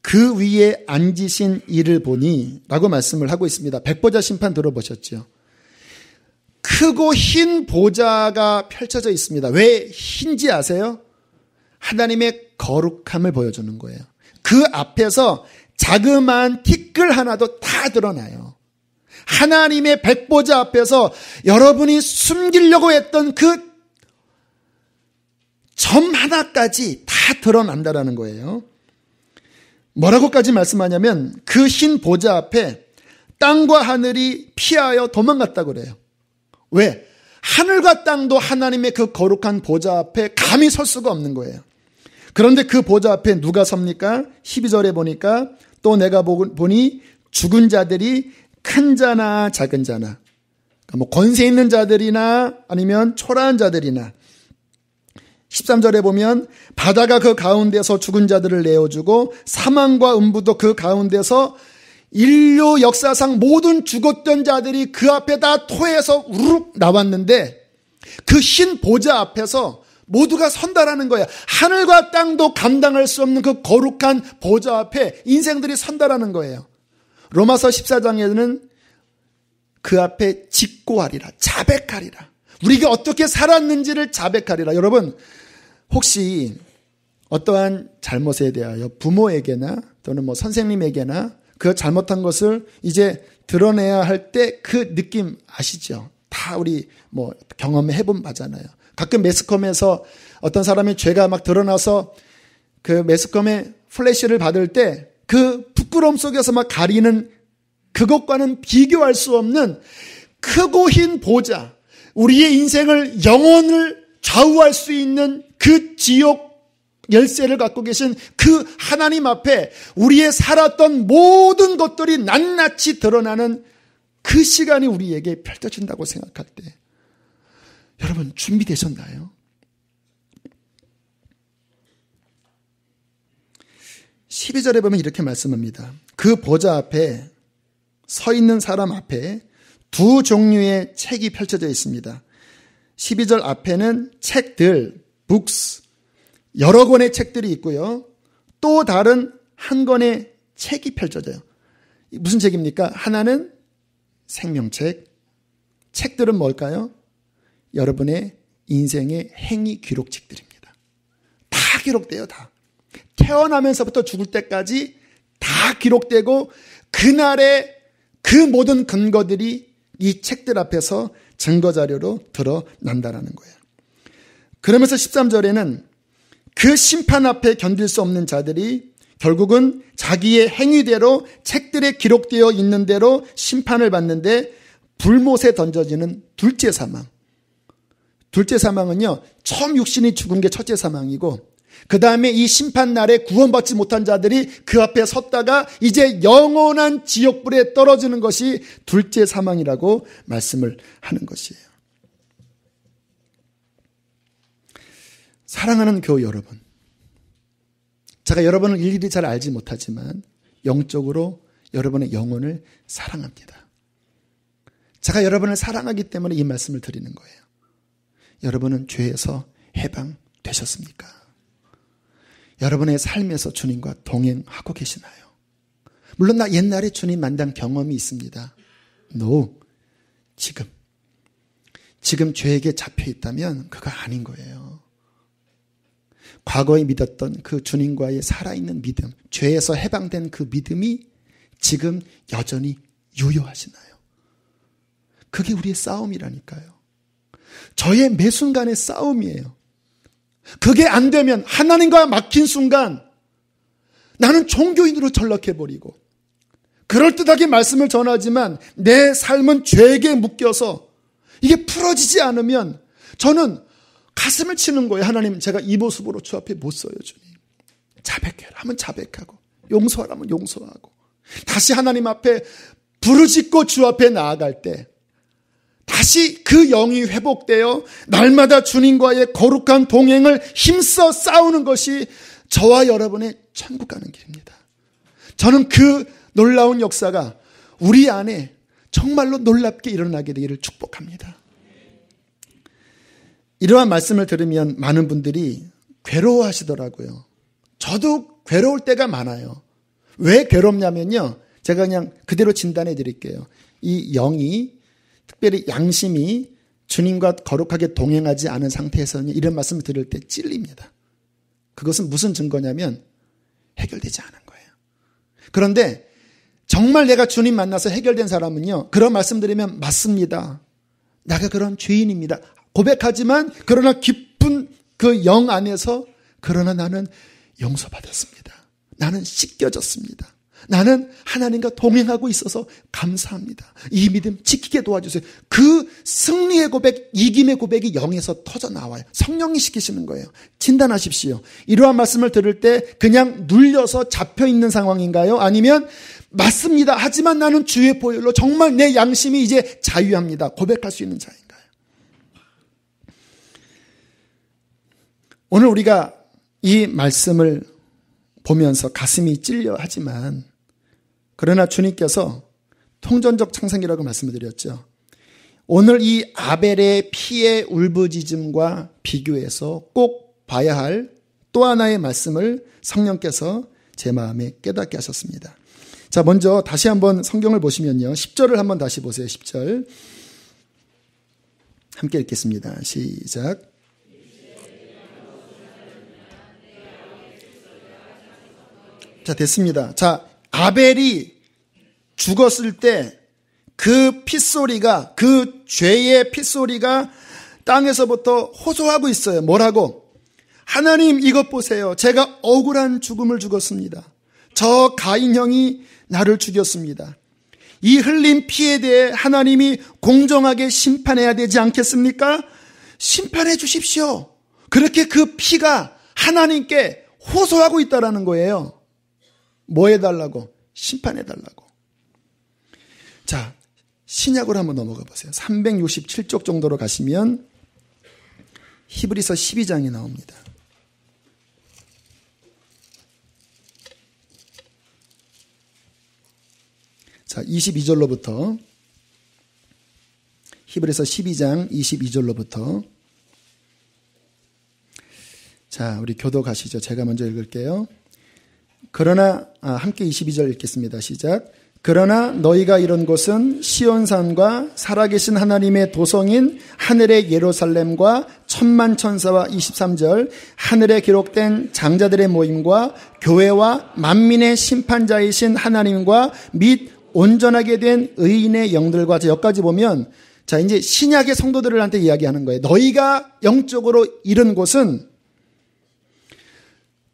Speaker 1: 그 위에 앉으신 이를 보니 라고 말씀을 하고 있습니다. 백보자 심판 들어보셨죠? 크고 흰 보좌가 펼쳐져 있습니다. 왜 흰지 아세요? 하나님의 거룩함을 보여주는 거예요. 그 앞에서 자그마한 티끌 하나도 다 드러나요. 하나님의 백보자 앞에서 여러분이 숨기려고 했던 그 점 하나까지 다 드러난다라는 거예요. 뭐라고까지 말씀하냐면 그 흰 보좌 앞에 땅과 하늘이 피하여 도망갔다고 그래요. 왜? 하늘과 땅도 하나님의 그 거룩한 보좌 앞에 감히 설 수가 없는 거예요. 그런데 그 보좌 앞에 누가 섭니까? 12절에 보니까 또 내가 보니 죽은 자들이 큰 자나 작은 자나, 뭐 권세 있는 자들이나 아니면 초라한 자들이나, 13절에 보면 바다가 그 가운데서 죽은 자들을 내어주고 사망과 음부도 그 가운데서 인류 역사상 모든 죽었던 자들이 그 앞에 다 토해서 우르륵 나왔는데 그 흰 보좌 앞에서 모두가 선다라는 거야. 하늘과 땅도 감당할 수 없는 그 거룩한 보좌 앞에 인생들이 선다라는 거예요. 로마서 14장에는 그 앞에 직고하리라, 자백하리라. 우리가 어떻게 살았는지를 자백하리라. 여러분, 혹시 어떠한 잘못에 대하여 부모에게나 또는 뭐 선생님에게나 그 잘못한 것을 이제 드러내야 할 때 그 느낌 아시죠? 다 우리 뭐 경험해 본 바잖아요. 가끔 매스컴에서 어떤 사람의 죄가 막 드러나서 그 매스컴의 플래시를 받을 때 그 부끄러움 속에서 막 가리는 그것과는 비교할 수 없는 크고 흰 보좌, 우리의 인생을 영혼을 좌우할 수 있는 그 지옥 열쇠를 갖고 계신 그 하나님 앞에 우리의 살았던 모든 것들이 낱낱이 드러나는 그 시간이 우리에게 펼쳐진다고 생각할 때 여러분 준비되셨나요? 12절에 보면 이렇게 말씀합니다. 그 보좌 앞에 서 있는 사람 앞에 두 종류의 책이 펼쳐져 있습니다. 12절 앞에는 책들, books, 여러 권의 책들이 있고요. 또 다른 한 권의 책이 펼쳐져요. 무슨 책입니까? 하나는 생명책. 책들은 뭘까요? 여러분의 인생의 행위 기록책들입니다. 다 기록돼요, 다. 태어나면서부터 죽을 때까지 다 기록되고 그날의 그 모든 근거들이 이 책들 앞에서 증거자료로 드러난다라는 거예요. 그러면서 13절에는 그 심판 앞에 견딜 수 없는 자들이 결국은 자기의 행위대로 책들에 기록되어 있는 대로 심판을 받는데 불못에 던져지는 둘째 사망. 둘째 사망은요, 처음 육신이 죽은 게 첫째 사망이고 그 다음에 이 심판날에 구원받지 못한 자들이 그 앞에 섰다가 이제 영원한 지옥불에 떨어지는 것이 둘째 사망이라고 말씀을 하는 것이에요. 사랑하는 교우 여러분, 제가 여러분을 일일이 잘 알지 못하지만 영적으로 여러분의 영혼을 사랑합니다. 제가 여러분을 사랑하기 때문에 이 말씀을 드리는 거예요. 여러분은 죄에서 해방되셨습니까? 여러분의 삶에서 주님과 동행하고 계시나요? 물론 나 옛날에 주님 만난 경험이 있습니다. No. 지금 죄에게 잡혀 있다면 그거 아닌 거예요. 과거에 믿었던 그 주님과의 살아있는 믿음, 죄에서 해방된 그 믿음이 지금 여전히 유효하시나요? 그게 우리의 싸움이라니까요. 저의 매 순간의 싸움이에요. 그게 안 되면 하나님과 막힌 순간 나는 종교인으로 전락해버리고 그럴듯하게 말씀을 전하지만 내 삶은 죄에게 묶여서 이게 풀어지지 않으면 저는 가슴을 치는 거예요. 하나님, 제가 이 모습으로 주 앞에 못 서요, 주님. 자백해라 하면 자백하고 용서하라면 용서하고 다시 하나님 앞에 부르짖고 주 앞에 나아갈 때 다시 그 영이 회복되어 날마다 주님과의 거룩한 동행을 힘써 싸우는 것이 저와 여러분의 천국 가는 길입니다. 저는 그 놀라운 역사가 우리 안에 정말로 놀랍게 일어나게 되기를 축복합니다. 이러한 말씀을 들으면 많은 분들이 괴로워하시더라고요. 저도 괴로울 때가 많아요. 왜 괴롭냐면요, 제가 그냥 그대로 진단해 드릴게요. 이 영이, 특별히 양심이 주님과 거룩하게 동행하지 않은 상태에서는 이런 말씀을 들을 때 찔립니다. 그것은 무슨 증거냐면 해결되지 않은 거예요. 그런데 정말 내가 주님 만나서 해결된 사람은요, 그런 말씀 드리면 맞습니다. 내가 그런 죄인입니다. 고백하지만 그러나 깊은 그 영 안에서 그러나 나는 용서받았습니다. 나는 씻겨졌습니다. 나는 하나님과 동행하고 있어서 감사합니다. 이 믿음 지키게 도와주세요. 그 승리의 고백, 이김의 고백이 영에서 터져 나와요. 성령이 시키시는 거예요. 진단하십시오. 이러한 말씀을 들을 때 그냥 눌려서 잡혀있는 상황인가요? 아니면 맞습니다. 하지만 나는 주의 보혈로 정말 내 양심이 이제 자유합니다. 고백할 수 있는 자인가요? 오늘 우리가 이 말씀을 보면서 가슴이 찔려 하지만 그러나 주님께서 통전적 창생이라고 말씀을 드렸죠. 오늘 이 아벨의 피의 울부짖음과 비교해서 꼭 봐야 할 또 하나의 말씀을 성령께서 제 마음에 깨닫게 하셨습니다. 자, 먼저 다시 한번 성경을 보시면요, 10절을 한번 다시 보세요. 10절 함께 읽겠습니다. 시작. 자, 됐습니다. 자, 아벨이 죽었을 때 그 핏소리가, 그 죄의 핏소리가 땅에서부터 호소하고 있어요. 뭐라고? 하나님, 이것 보세요. 제가 억울한 죽음을 죽었습니다. 저 가인 형이 나를 죽였습니다. 이 흘린 피에 대해 하나님이 공정하게 심판해야 되지 않겠습니까? 심판해 주십시오. 그렇게 그 피가 하나님께 호소하고 있다라는 거예요. 뭐 해달라고? 심판해달라고. 자, 신약으로 한번 넘어가 보세요. 367쪽 정도로 가시면 히브리서 12장이 나옵니다. 자, 22절로부터 히브리서 12장 22절로부터. 자, 우리 교도 가시죠. 제가 먼저 읽을게요. 그러나 함께 22절 읽겠습니다. 시작. 그러나 너희가 이런 곳은 시온산과 살아계신 하나님의 도성인 하늘의 예루살렘과 천만 천사와 23절 하늘에 기록된 장자들의 모임과 교회와 만민의 심판자이신 하나님과 및 온전하게 된 의인의 영들과 여기까지 보면 자 이제 신약의 성도들한테 이야기하는 거예요. 너희가 영적으로 이른 곳은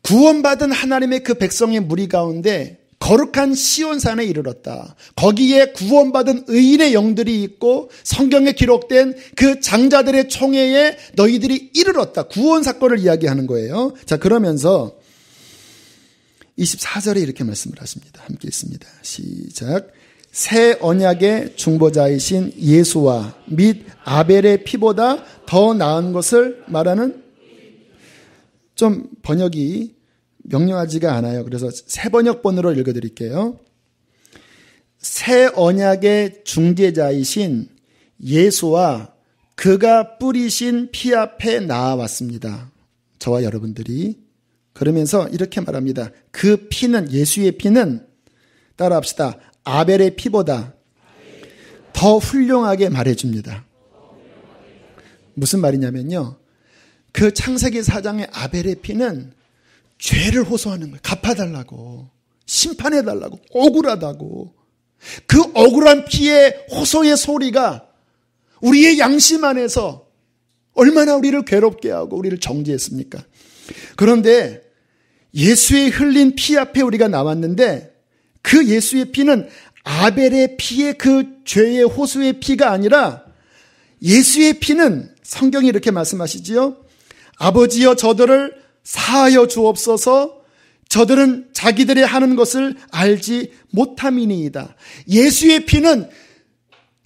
Speaker 1: 구원받은 하나님의 그 백성의 무리 가운데 거룩한 시온산에 이르렀다. 거기에 구원받은 의인의 영들이 있고 성경에 기록된 그 장자들의 총회에 너희들이 이르렀다. 구원 사건을 이야기하는 거예요. 자, 그러면서 24절에 이렇게 말씀을 하십니다. 함께 읽습니다. 시작. 새 언약의 중보자이신 예수와 및 아벨의 피보다 더 나은 것을 말하는 좀 번역이 명료하지가 않아요. 그래서 새 번역본으로 읽어드릴게요. 새 언약의 중재자이신 예수와 그가 뿌리신 피 앞에 나아왔습니다. 저와 여러분들이. 그러면서 이렇게 말합니다. 그 피는, 예수의 피는 따라합시다. 아벨의 피보다 더 훌륭하게 말해줍니다. 무슨 말이냐면요. 그 창세기 4장의 아벨의 피는 죄를 호소하는 거예요. 갚아달라고. 심판해달라고. 억울하다고. 그 억울한 피의 호소의 소리가 우리의 양심 안에서 얼마나 우리를 괴롭게 하고 우리를 정죄했습니까? 그런데 예수의 흘린 피 앞에 우리가 나왔는데 그 예수의 피는 아벨의 피의 그 죄의 호소의 피가 아니라 예수의 피는 성경이 이렇게 말씀하시지요. 아버지여 저들을 사하여 주옵소서. 저들은 자기들이 하는 것을 알지 못함이니이다. 예수의 피는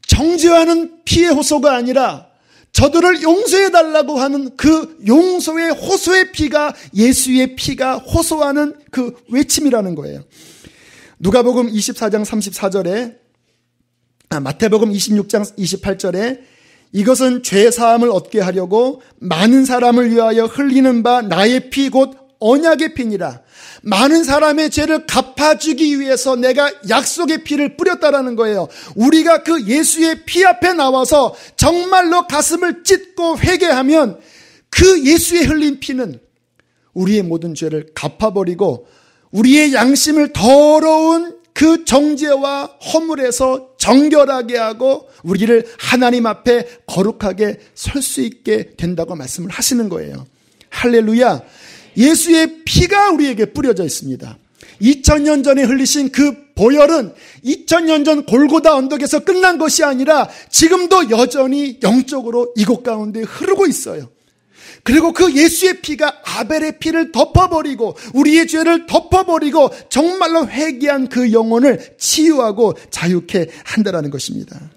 Speaker 1: 정죄하는 피의 호소가 아니라 저들을 용서해달라고 하는 그 용서의 호소의 피가 예수의 피가 호소하는 그 외침이라는 거예요. 누가복음 24장 34절에 마태복음 26장 28절에 이것은 죄사함을 얻게 하려고 많은 사람을 위하여 흘리는 바 나의 피 곧 언약의 피니라. 많은 사람의 죄를 갚아주기 위해서 내가 약속의 피를 뿌렸다라는 거예요. 우리가 그 예수의 피 앞에 나와서 정말로 가슴을 찢고 회개하면 그 예수의 흘린 피는 우리의 모든 죄를 갚아버리고 우리의 양심을 더러운 그 정죄와 허물에서 정결하게 하고 우리를 하나님 앞에 거룩하게 설 수 있게 된다고 말씀을 하시는 거예요. 할렐루야. 예수의 피가 우리에게 뿌려져 있습니다. 2000년 전에 흘리신 그 보혈은 2000년 전 골고다 언덕에서 끝난 것이 아니라 지금도 여전히 영적으로 이곳 가운데 흐르고 있어요. 그리고 그 예수의 피가 아벨의 피를 덮어버리고 우리의 죄를 덮어버리고 정말로 회개한 그 영혼을 치유하고 자유케 한다라는 것입니다.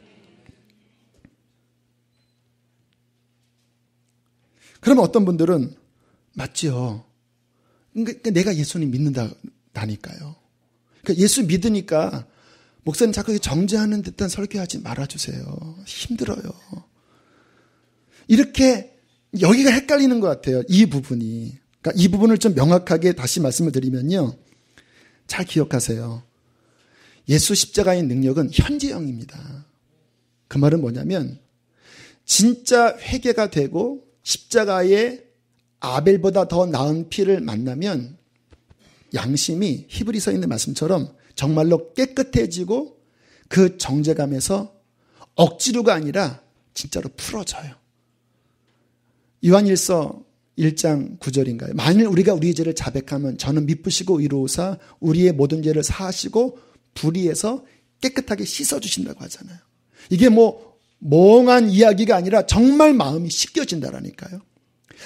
Speaker 1: 그러면 어떤 분들은 맞지요. 그러니까 내가 예수님 믿는다니까요. 그러니까 예수 믿으니까 목사님 자꾸 정죄하는 듯한 설교하지 말아주세요. 힘들어요. 이렇게 여기가 헷갈리는 것 같아요. 이 부분이. 그러니까 이 부분을 좀 명확하게 다시 말씀을 드리면요. 잘 기억하세요. 예수 십자가의 능력은 현재형입니다. 그 말은 뭐냐면 진짜 회개가 되고 십자가에 아벨보다 더 나은 피를 만나면 양심이 히브리서에 있는 말씀처럼 정말로 깨끗해지고 그 정죄감에서 억지로가 아니라 진짜로 풀어져요. 요한일서 1장 9절인가요? 만일 우리가 우리의 죄를 자백하면 저는 미쁘시고 의로우사 우리의 모든 죄를 사하시고 불의에서 깨끗하게 씻어주신다고 하잖아요. 이게 뭐 멍한 이야기가 아니라 정말 마음이 씻겨진다라니까요.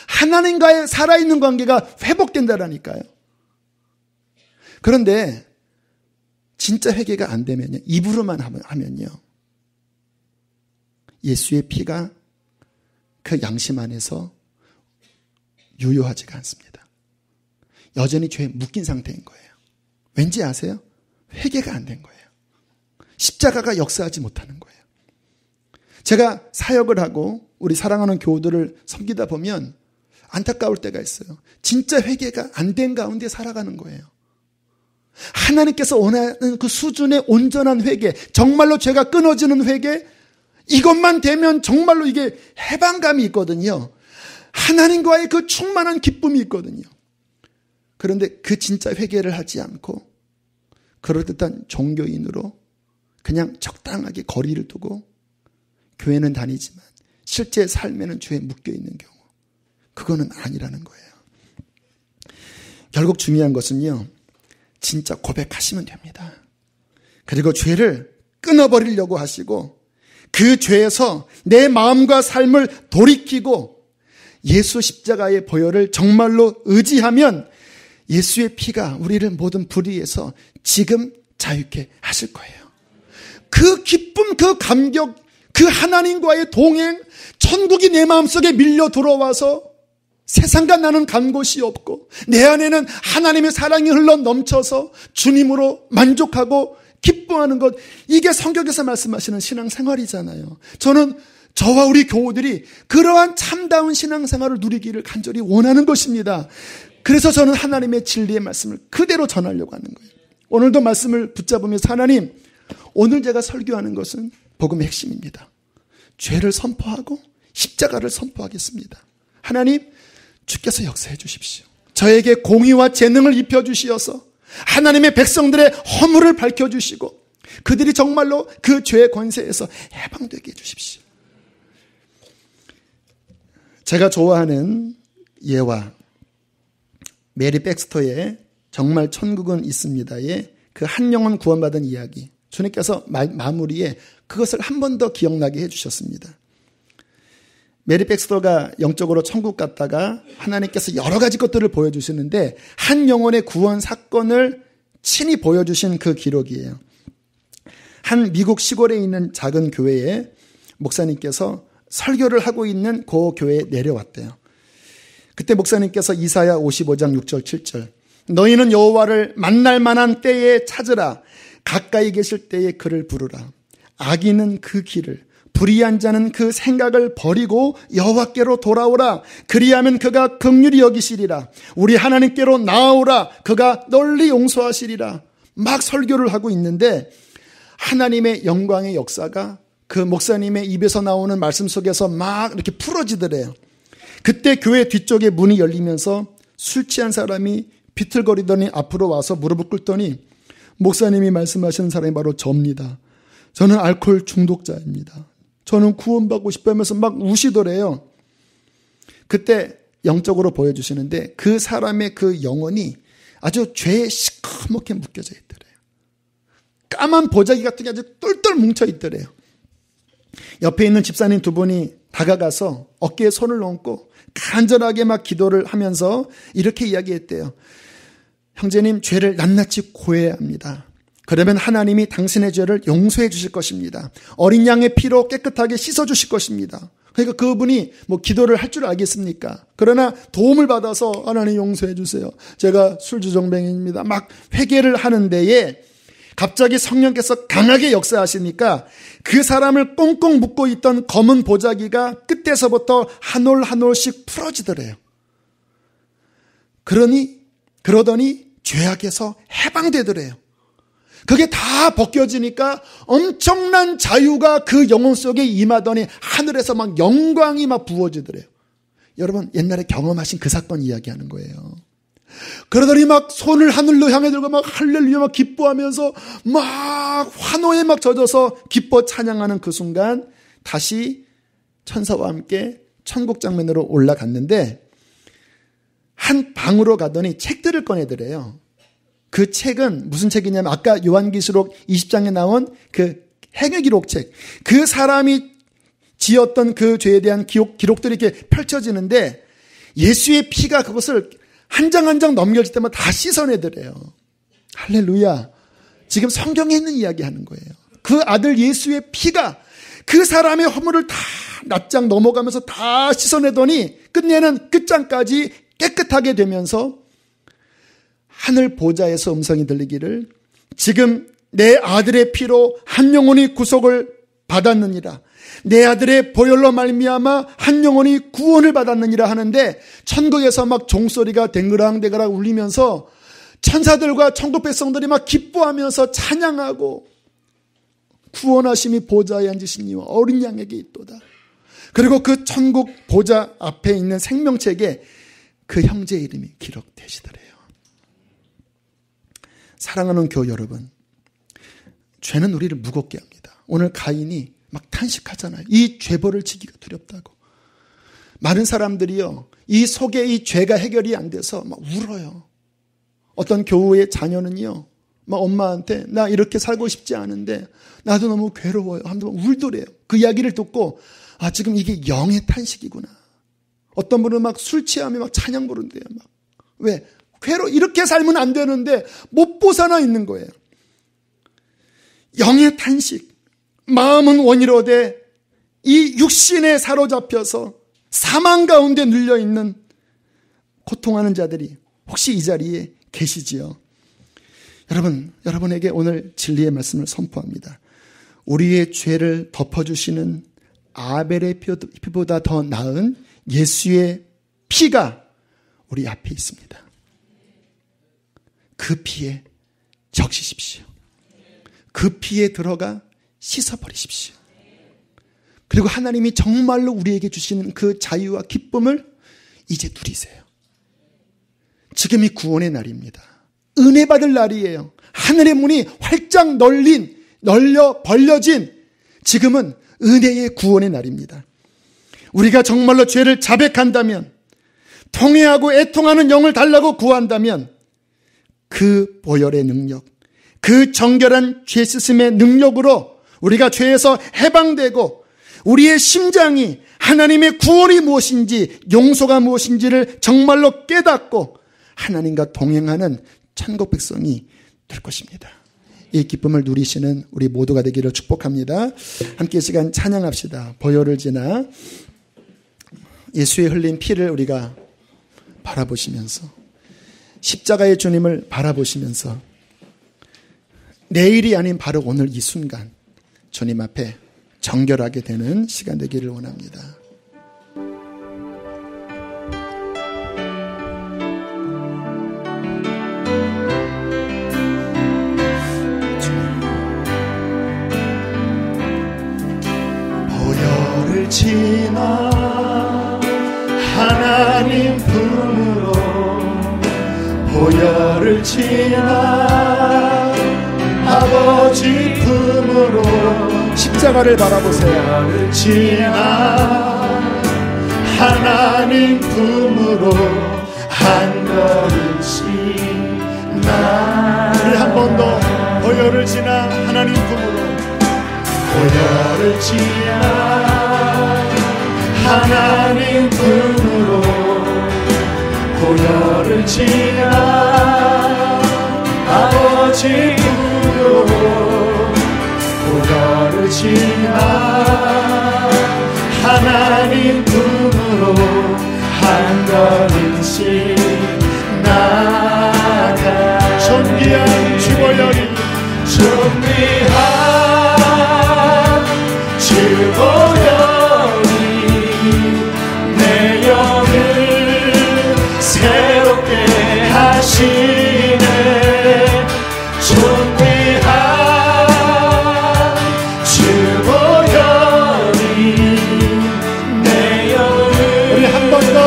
Speaker 1: 하나님과의 살아있는 관계가 회복된다라니까요. 그런데 진짜 회개가 안 되면요. 입으로만 하면요. 예수의 피가 그 양심 안에서 유효하지가 않습니다. 여전히 죄에 묶인 상태인 거예요. 왠지 아세요? 회개가 안 된 거예요. 십자가가 역사하지 못하는 거예요. 제가 사역을 하고 우리 사랑하는 교우들을 섬기다 보면 안타까울 때가 있어요. 진짜 회개가 안 된 가운데 살아가는 거예요. 하나님께서 원하는 그 수준의 온전한 회개, 정말로 죄가 끊어지는 회개, 이것만 되면 정말로 이게 해방감이 있거든요. 하나님과의 그 충만한 기쁨이 있거든요. 그런데 그 진짜 회개를 하지 않고 그럴듯한 종교인으로 그냥 적당하게 거리를 두고 교회는 다니지만 실제 삶에는 죄에 묶여있는 경우, 그거는 아니라는 거예요. 결국 중요한 것은요, 진짜 고백하시면 됩니다. 그리고 죄를 끊어버리려고 하시고 그 죄에서 내 마음과 삶을 돌이키고 예수 십자가의 보혈을 정말로 의지하면 예수의 피가 우리를 모든 불의에서 지금 자유케 하실 거예요. 그 기쁨, 그 감격, 그 하나님과의 동행, 천국이 내 마음속에 밀려 들어와서 세상과 나는 간 곳이 없고 내 안에는 하나님의 사랑이 흘러 넘쳐서 주님으로 만족하고 기뻐하는 것, 이게 성경에서 말씀하시는 신앙생활이잖아요. 저는 저와 우리 교우들이 그러한 참다운 신앙생활을 누리기를 간절히 원하는 것입니다. 그래서 저는 하나님의 진리의 말씀을 그대로 전하려고 하는 거예요. 오늘도 말씀을 붙잡으면서 하나님, 오늘 제가 설교하는 것은 복음의 핵심입니다. 죄를 선포하고 십자가를 선포하겠습니다. 하나님, 주께서 역사해 주십시오. 저에게 공의와 재능을 입혀주시어서 하나님의 백성들의 허물을 밝혀주시고 그들이 정말로 그 죄의 권세에서 해방되게 해주십시오. 제가 좋아하는 예화, 메리 백스터의 정말 천국은 있습니다의 그 한 영혼 구원받은 이야기, 주님께서 마무리에 그것을 한 번 더 기억나게 해주셨습니다. 메리 백스터가 영적으로 천국 갔다가 하나님께서 여러 가지 것들을 보여주시는데 한 영혼의 구원 사건을 친히 보여주신 그 기록이에요. 한 미국 시골에 있는 작은 교회에 목사님께서 설교를 하고 있는 그 교회에 내려왔대요. 그때 목사님께서 이사야 55장 6절 7절, 너희는 여호와를 만날 만한 때에 찾으라. 가까이 계실 때에 그를 부르라. 악인은 그 길을, 불의한 자는 그 생각을 버리고 여호와께로 돌아오라. 그리하면 그가 긍휼히 여기시리라. 우리 하나님께로 나아오라. 그가 널리 용서하시리라. 막 설교를 하고 있는데 하나님의 영광의 역사가 그 목사님의 입에서 나오는 말씀 속에서 막 이렇게 풀어지더래요. 그때 교회 뒤쪽에 문이 열리면서 술 취한 사람이 비틀거리더니 앞으로 와서 무릎을 꿇더니 목사님이 말씀하시는 사람이 바로 저입니다. 저는 알코올 중독자입니다. 저는 구원받고 싶어 하면서 막 우시더래요. 그때 영적으로 보여주시는데 그 사람의 그 영혼이 아주 죄에 시커멓게 묶여져 있더래요. 까만 보자기 같은 게 아주 똘똘 뭉쳐 있더래요. 옆에 있는 집사님 두 분이 다가가서 어깨에 손을 얹고 간절하게 막 기도를 하면서 이렇게 이야기했대요. 형제님, 죄를 낱낱이 고해야 합니다. 그러면 하나님이 당신의 죄를 용서해 주실 것입니다. 어린 양의 피로 깨끗하게 씻어 주실 것입니다. 그러니까 그분이 뭐 기도를 할 줄 알겠습니까? 그러나 도움을 받아서 하나님 용서해 주세요. 제가 술주정뱅이입니다. 막 회개를 하는 데에 갑자기 성령께서 강하게 역사하시니까 그 사람을 꽁꽁 묶고 있던 검은 보자기가 끝에서부터 한 올 한 올씩 풀어지더래요. 그러더니 죄악에서 해방되더래요. 그게 다 벗겨지니까 엄청난 자유가 그 영혼 속에 임하더니 하늘에서 막 영광이 막 부어지더래요. 여러분, 옛날에 경험하신 그 사건 이야기하는 거예요. 그러더니 막 손을 하늘로 향해 들고 막 할렐루야 막 기뻐하면서 막 환호에 막 젖어서 기뻐 찬양하는 그 순간 다시 천사와 함께 천국 장면으로 올라갔는데 한 방으로 가더니 책들을 꺼내더래요. 그 책은 무슨 책이냐면 아까 요한계시록 20장에 나온 그 행위기록책, 그 사람이 지었던 그 죄에 대한 기록들이 이렇게 펼쳐지는데 예수의 피가 그것을 한 장 한 장 넘겨질 때마다 다 씻어내더래요. 할렐루야. 지금 성경에 있는 이야기 하는 거예요. 그 아들 예수의 피가 그 사람의 허물을 다 낱장 넘어가면서 다 씻어내더니 끝내는 끝장까지 깨끗하게 되면서 하늘 보좌에서 음성이 들리기를 지금 내 아들의 피로 한 영혼이 구속을 받았느니라. 내 아들의 보혈로 말미암아 한 영혼이 구원을 받았느니라 하는데, 천국에서 막 종소리가 댕그랑댕그랑 울리면서 천사들과 천국 백성들이 막 기뻐하면서 찬양하고, 구원하심이 보좌에 앉으신 이와 어린 양에게 있도다. 그리고 그 천국 보좌 앞에 있는 생명책에 그 형제의 이름이 기록되시더래요. 사랑하는 교회 여러분, 죄는 우리를 무겁게 합니다. 오늘 가인이 막 탄식하잖아요. 이 죄벌을 지기가 두렵다고. 많은 사람들이요, 이 속에 이 죄가 해결이 안 돼서 막 울어요. 어떤 교우의 자녀는요, 막 엄마한테 나 이렇게 살고 싶지 않은데 나도 너무 괴로워요 하면서 울더래요. 그 이야기를 듣고 아, 지금 이게 영의 탄식이구나. 어떤 분은 막 술 취하며 막 찬양 부른대요. 막. 왜? 이렇게 살면 안 되는데 못 벗어나 있는 거예요. 영의 탄식. 마음은 원이로되 이 육신에 사로잡혀서 사망 가운데 눌려있는 고통하는 자들이 혹시 이 자리에 계시지요? 여러분에게 오늘 진리의 말씀을 선포합니다. 우리의 죄를 덮어주시는 아벨의 피보다 더 나은 예수의 피가 우리 앞에 있습니다. 그 피에 적시십시오. 그 피에 들어가 씻어버리십시오. 그리고 하나님이 정말로 우리에게 주시는 그 자유와 기쁨을 이제 누리세요. 지금이 구원의 날입니다. 은혜 받을 날이에요. 하늘의 문이 활짝 벌려진 지금은 은혜의 구원의 날입니다. 우리가 정말로 죄를 자백한다면, 통회하고 애통하는 영을 달라고 구한다면 그 보혈의 능력, 그 정결한 죄 씻음의 능력으로 우리가 죄에서 해방되고 우리의 심장이 하나님의 구원이 무엇인지, 용서가 무엇인지를 정말로 깨닫고 하나님과 동행하는 천국 백성이 될 것입니다. 이 기쁨을 누리시는 우리 모두가 되기를 축복합니다. 함께 이 시간 찬양합시다. 보혈을 지나 예수의 흘린 피를 우리가 바라보시면서, 십자가의 주님을 바라보시면서 내일이 아닌 바로 오늘 이 순간 주님 앞에 정결하게 되는 시간 되기를 원합니다.
Speaker 2: 보혈을 지나 하나님 품으로, 보혈을 지나 아버지 품으로,
Speaker 1: 십자가를 바라보세요.
Speaker 2: 보혈을 지나 하나님 품으로 한 걸음씩 나.
Speaker 1: 우리 한 번 더 보혈을 지나 하나님 품으로,
Speaker 2: 보혈을 지나 하나님 품으로, 보혈을 지나 아버지 품으로, 보혈을 지나 하나님 품으로 한 걸음씩 나아가.
Speaker 1: 존귀한 주보혈이,
Speaker 2: 존귀한 주보혈이 내 영을 새롭게 하시네. 존귀한 주보혈이 내 영을,
Speaker 1: 우리 한 번 더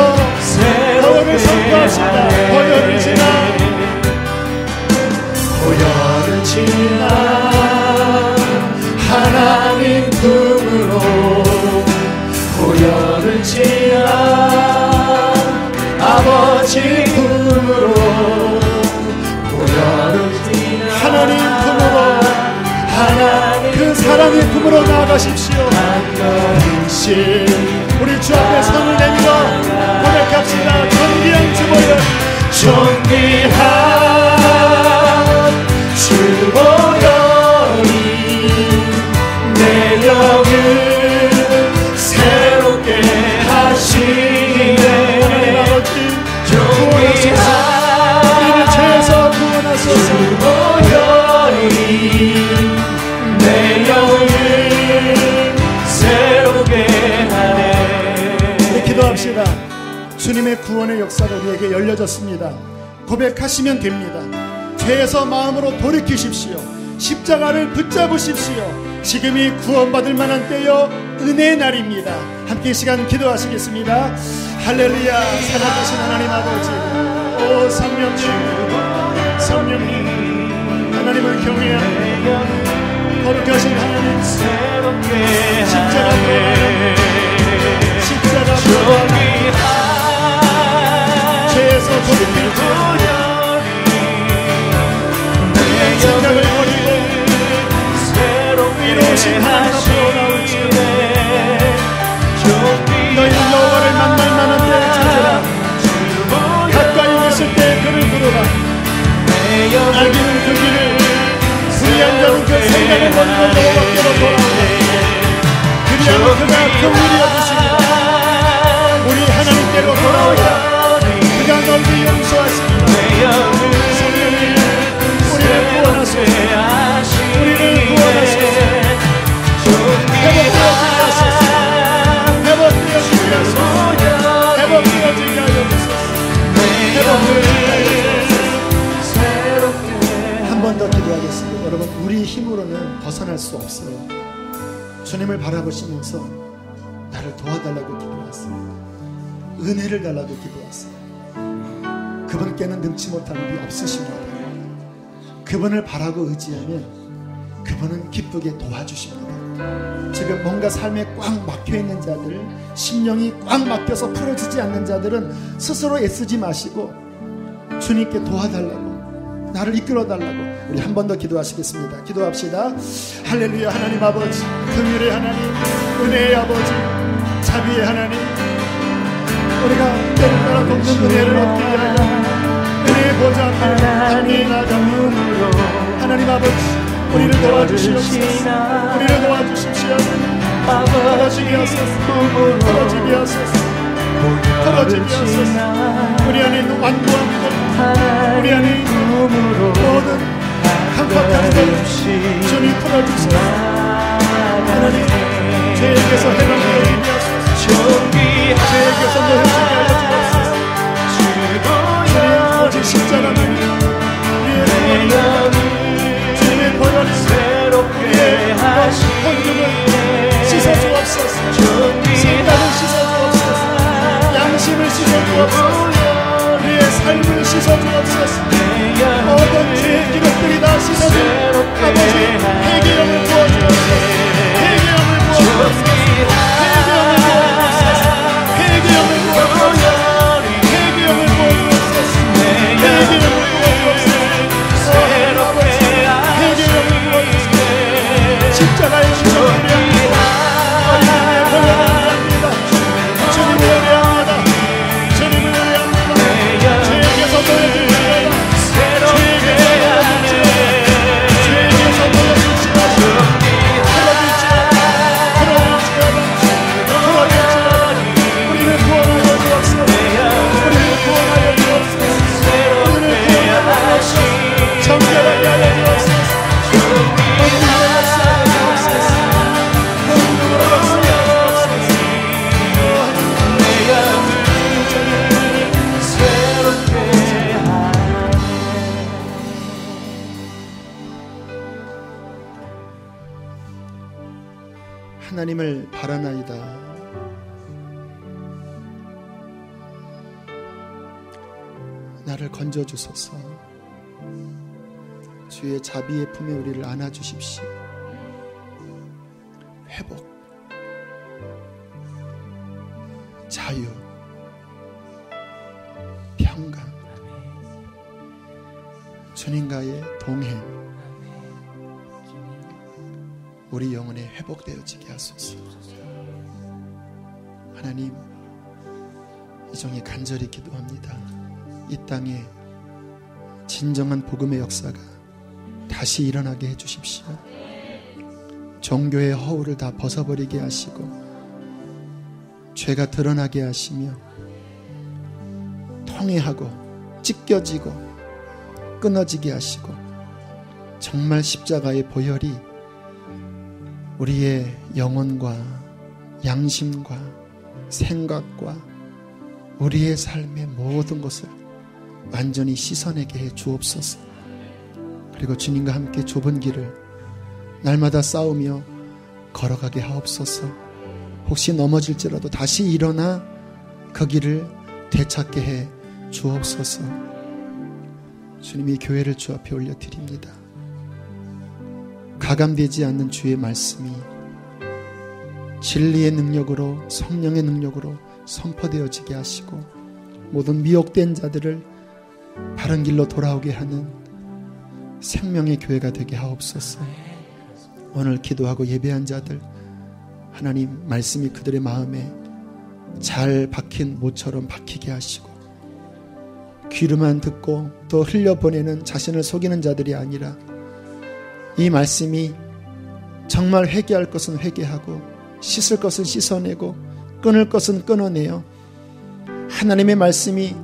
Speaker 1: 보혈을 선포합시다. 보혈을 지나,
Speaker 2: 보혈을 지나 하나님 품으로, 보혈을 지나 아버지 품으로, 보혈을 지나
Speaker 1: 하나님 품으로,
Speaker 2: 하나님
Speaker 1: 그 사랑의 품으로 나아가십시오.
Speaker 2: 한 걸음씩
Speaker 1: 우리 주 앞에 손을 내밀어 고백합시다. 존귀한 주보혈,
Speaker 2: 존귀한 주보혈이 내 영을 새롭게 하시네. 존귀한
Speaker 1: 우리를 죄에서 구원하소서.
Speaker 2: 주보혈이 내 영을
Speaker 1: 구원의 역사가 우리에게 열려졌습니다. 고백하시면 됩니다. 죄에서 마음으로 돌이키십시오. 십자가를 붙잡으십시오. 지금이 구원받을 만한 때요, 은혜의 날입니다. 함께 이 시간 기도하시겠습니다. 할렐루야. 살아계신 하나님 아버지, 오 성령님, 성령님, 하나님을 경외하는 거룩하신 하나님, 십자가 죄에서 돌이키고 생각을 버리고 이로우신 하나님 앞으로 나올지어다. 너희는 여호와를 만날 만한 때를 찾으라. 가까이 있을 때 그를 부르라. 알기는 그 길을, 불의한 자는 그 생각을 버리고 여호와께로 돌아오라. 그리하면 그가 긍휼히 여기시리라. 우리 하나님께로 돌아오라. 그가 너희를 용서하시리라. 성령님, 우리를 구원하소서. 우리를 구원하소서. 회복되어지게 하소서. 회복되어지게 하소서. 회복되어지게 하소서. 한 번 더 기도하겠습니다. 여러분, 우리 힘으로는 벗어날 수 없어요. 주님을 바라보시면서 나를 도와달라고 기도하세요. 은혜를 달라고 기도하세요. 그분께는 능치 못한 일이 없으십니다. 그분을 바라고 의지하면 그분은 기쁘게 도와주십니다. 지금 뭔가 삶에 꽉 막혀있는 자들, 심령이 꽉 막혀서 풀어지지 않는 자들은 스스로 애쓰지 마시고 주님께 도와달라고, 나를 이끌어달라고 우리 한 번 더 기도하시겠습니다. 기도합시다. 할렐루야. 하나님 아버지, 긍휼의 하나님, 은혜의 아버지, 자비의 하나님, 우리가 때를 따라 돕는 은혜를 얻기 위하여 은혜의 보좌 앞에 담대히 나아갑니다. 하나님 아버지, 우리를 도와주시옵소서. 우리를 도와주십시오. 털어지게 하소서. 털어지게 하소서. 털어지게 하소서. 우리 안에 있는 완고한 것, 우리 안에 있는 모든 강팍한 것 주님 풀어주소서. 하나님, 죄에게서 해방되어지게 하소서. 죄에게서 놓여지게 하여 주옵소서. 주님, 오직 십자가만이 우리의 구원이옵니다. 주님의 보혈이 우리의 혼중을 씻어주옵소서. 생각을 씻어주옵소서. 양심을 씻어주옵소서. 우리의 삶을 씻어주옵소서. 모든 죄의 기록들이 다 씻어주 아버지, 회개형을 부어주옵소서. 회개형을 부어주옵소서. 회개형을 부어주옵소서. 회개형을 부어주옵소서. 회개형을 부어주옵소서. 회개형을 부어주옵소서. 회개형을 부어주옵소서. 십자가의 주님을 위합니다. 하나님의 보혈을 위합니다. 주님을 위합니다. 주님을 위합니다. 죄에게서 놓여주시옵소서. 죄에게서 놓여주시옵소서. 우리를 구원하여 주옵소서. 우리를 구원하여 주옵소서. 우리를 구원하여 주옵소서. 정결하게 하여 주옵소서. 모든 역사하여 주옵소서. 모든 역사하여 주옵소서. 하나님을 바라나이다. 나를 건져주소서. 주의 자비의 품에 우리를 안아주십시오. 회복, 자유, 평강, 주님과의 동행, 우리 영혼에 회복되어지게 하소서. 하나님, 이 종이 간절히 기도합니다. 이 땅에 진정한 복음의 역사가 다시 일어나게 해주십시오. 종교의 허울을 다 벗어버리게 하시고 죄가 드러나게 하시며 통회하고 찢겨지고 끊어지게 하시고 정말 십자가의 보혈이 우리의 영혼과 양심과 생각과 우리의 삶의 모든 것을 완전히 씻어내게 해 주옵소서. 그리고 주님과 함께 좁은 길을 날마다 싸우며 걸어가게 하옵소서. 혹시 넘어질지라도 다시 일어나 그 길을 되찾게 해 주옵소서. 주님이 교회를 주 앞에 올려드립니다. 가감되지 않는 주의 말씀이 진리의 능력으로, 성령의 능력으로 선포되어지게 하시고 모든 미혹된 자들을 바른 길로 돌아오게 하는 생명의 교회가 되게 하옵소서. 오늘 기도하고 예배한 자들, 하나님 말씀이 그들의 마음에 잘 박힌 모처럼 박히게 하시고 귀로만 듣고 또 흘려보내는 자신을 속이는 자들이 아니라 이 말씀이 정말 회개할 것은 회개하고 씻을 것은 씻어내고 끊을 것은 끊어내어 하나님의 말씀이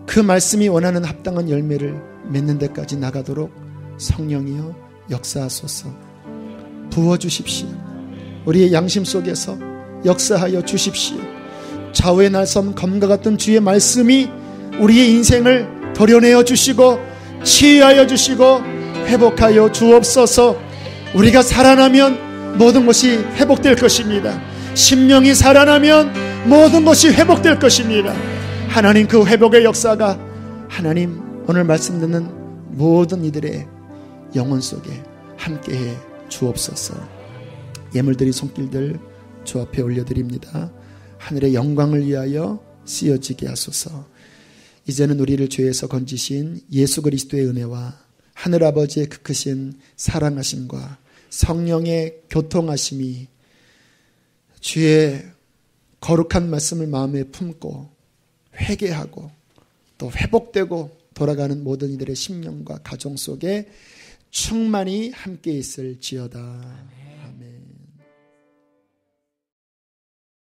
Speaker 1: 그 말씀이 원하는 합당한 열매를 맺는 데까지 나가도록 성령이여 역사하소서. 부어주십시오. 우리의 양심 속에서 역사하여 주십시오. 좌우의 날선 검과 같은 주의 말씀이 우리의 인생을 도려내어 주시고 치유하여 주시고 회복하여 주옵소서. 우리가 살아나면 모든 것이 회복될 것입니다. 심령이 살아나면 모든 것이 회복될 것입니다. 하나님, 그 회복의 역사가 하나님 오늘 말씀 듣는 모든 이들의 영혼 속에 함께해 주옵소서. 예물들이 손길들 주 앞에 올려드립니다. 하늘의 영광을 위하여 쓰여지게 하소서. 이제는 우리를 죄에서 건지신 예수 그리스도의 은혜와 하늘아버지의 그 크신 사랑하심과 성령의 교통하심이 주의 거룩한 말씀을 마음에 품고 회개하고 또 회복되고 돌아가는 모든 이들의 심령과 가정 속에 충만히 함께 있을지어다.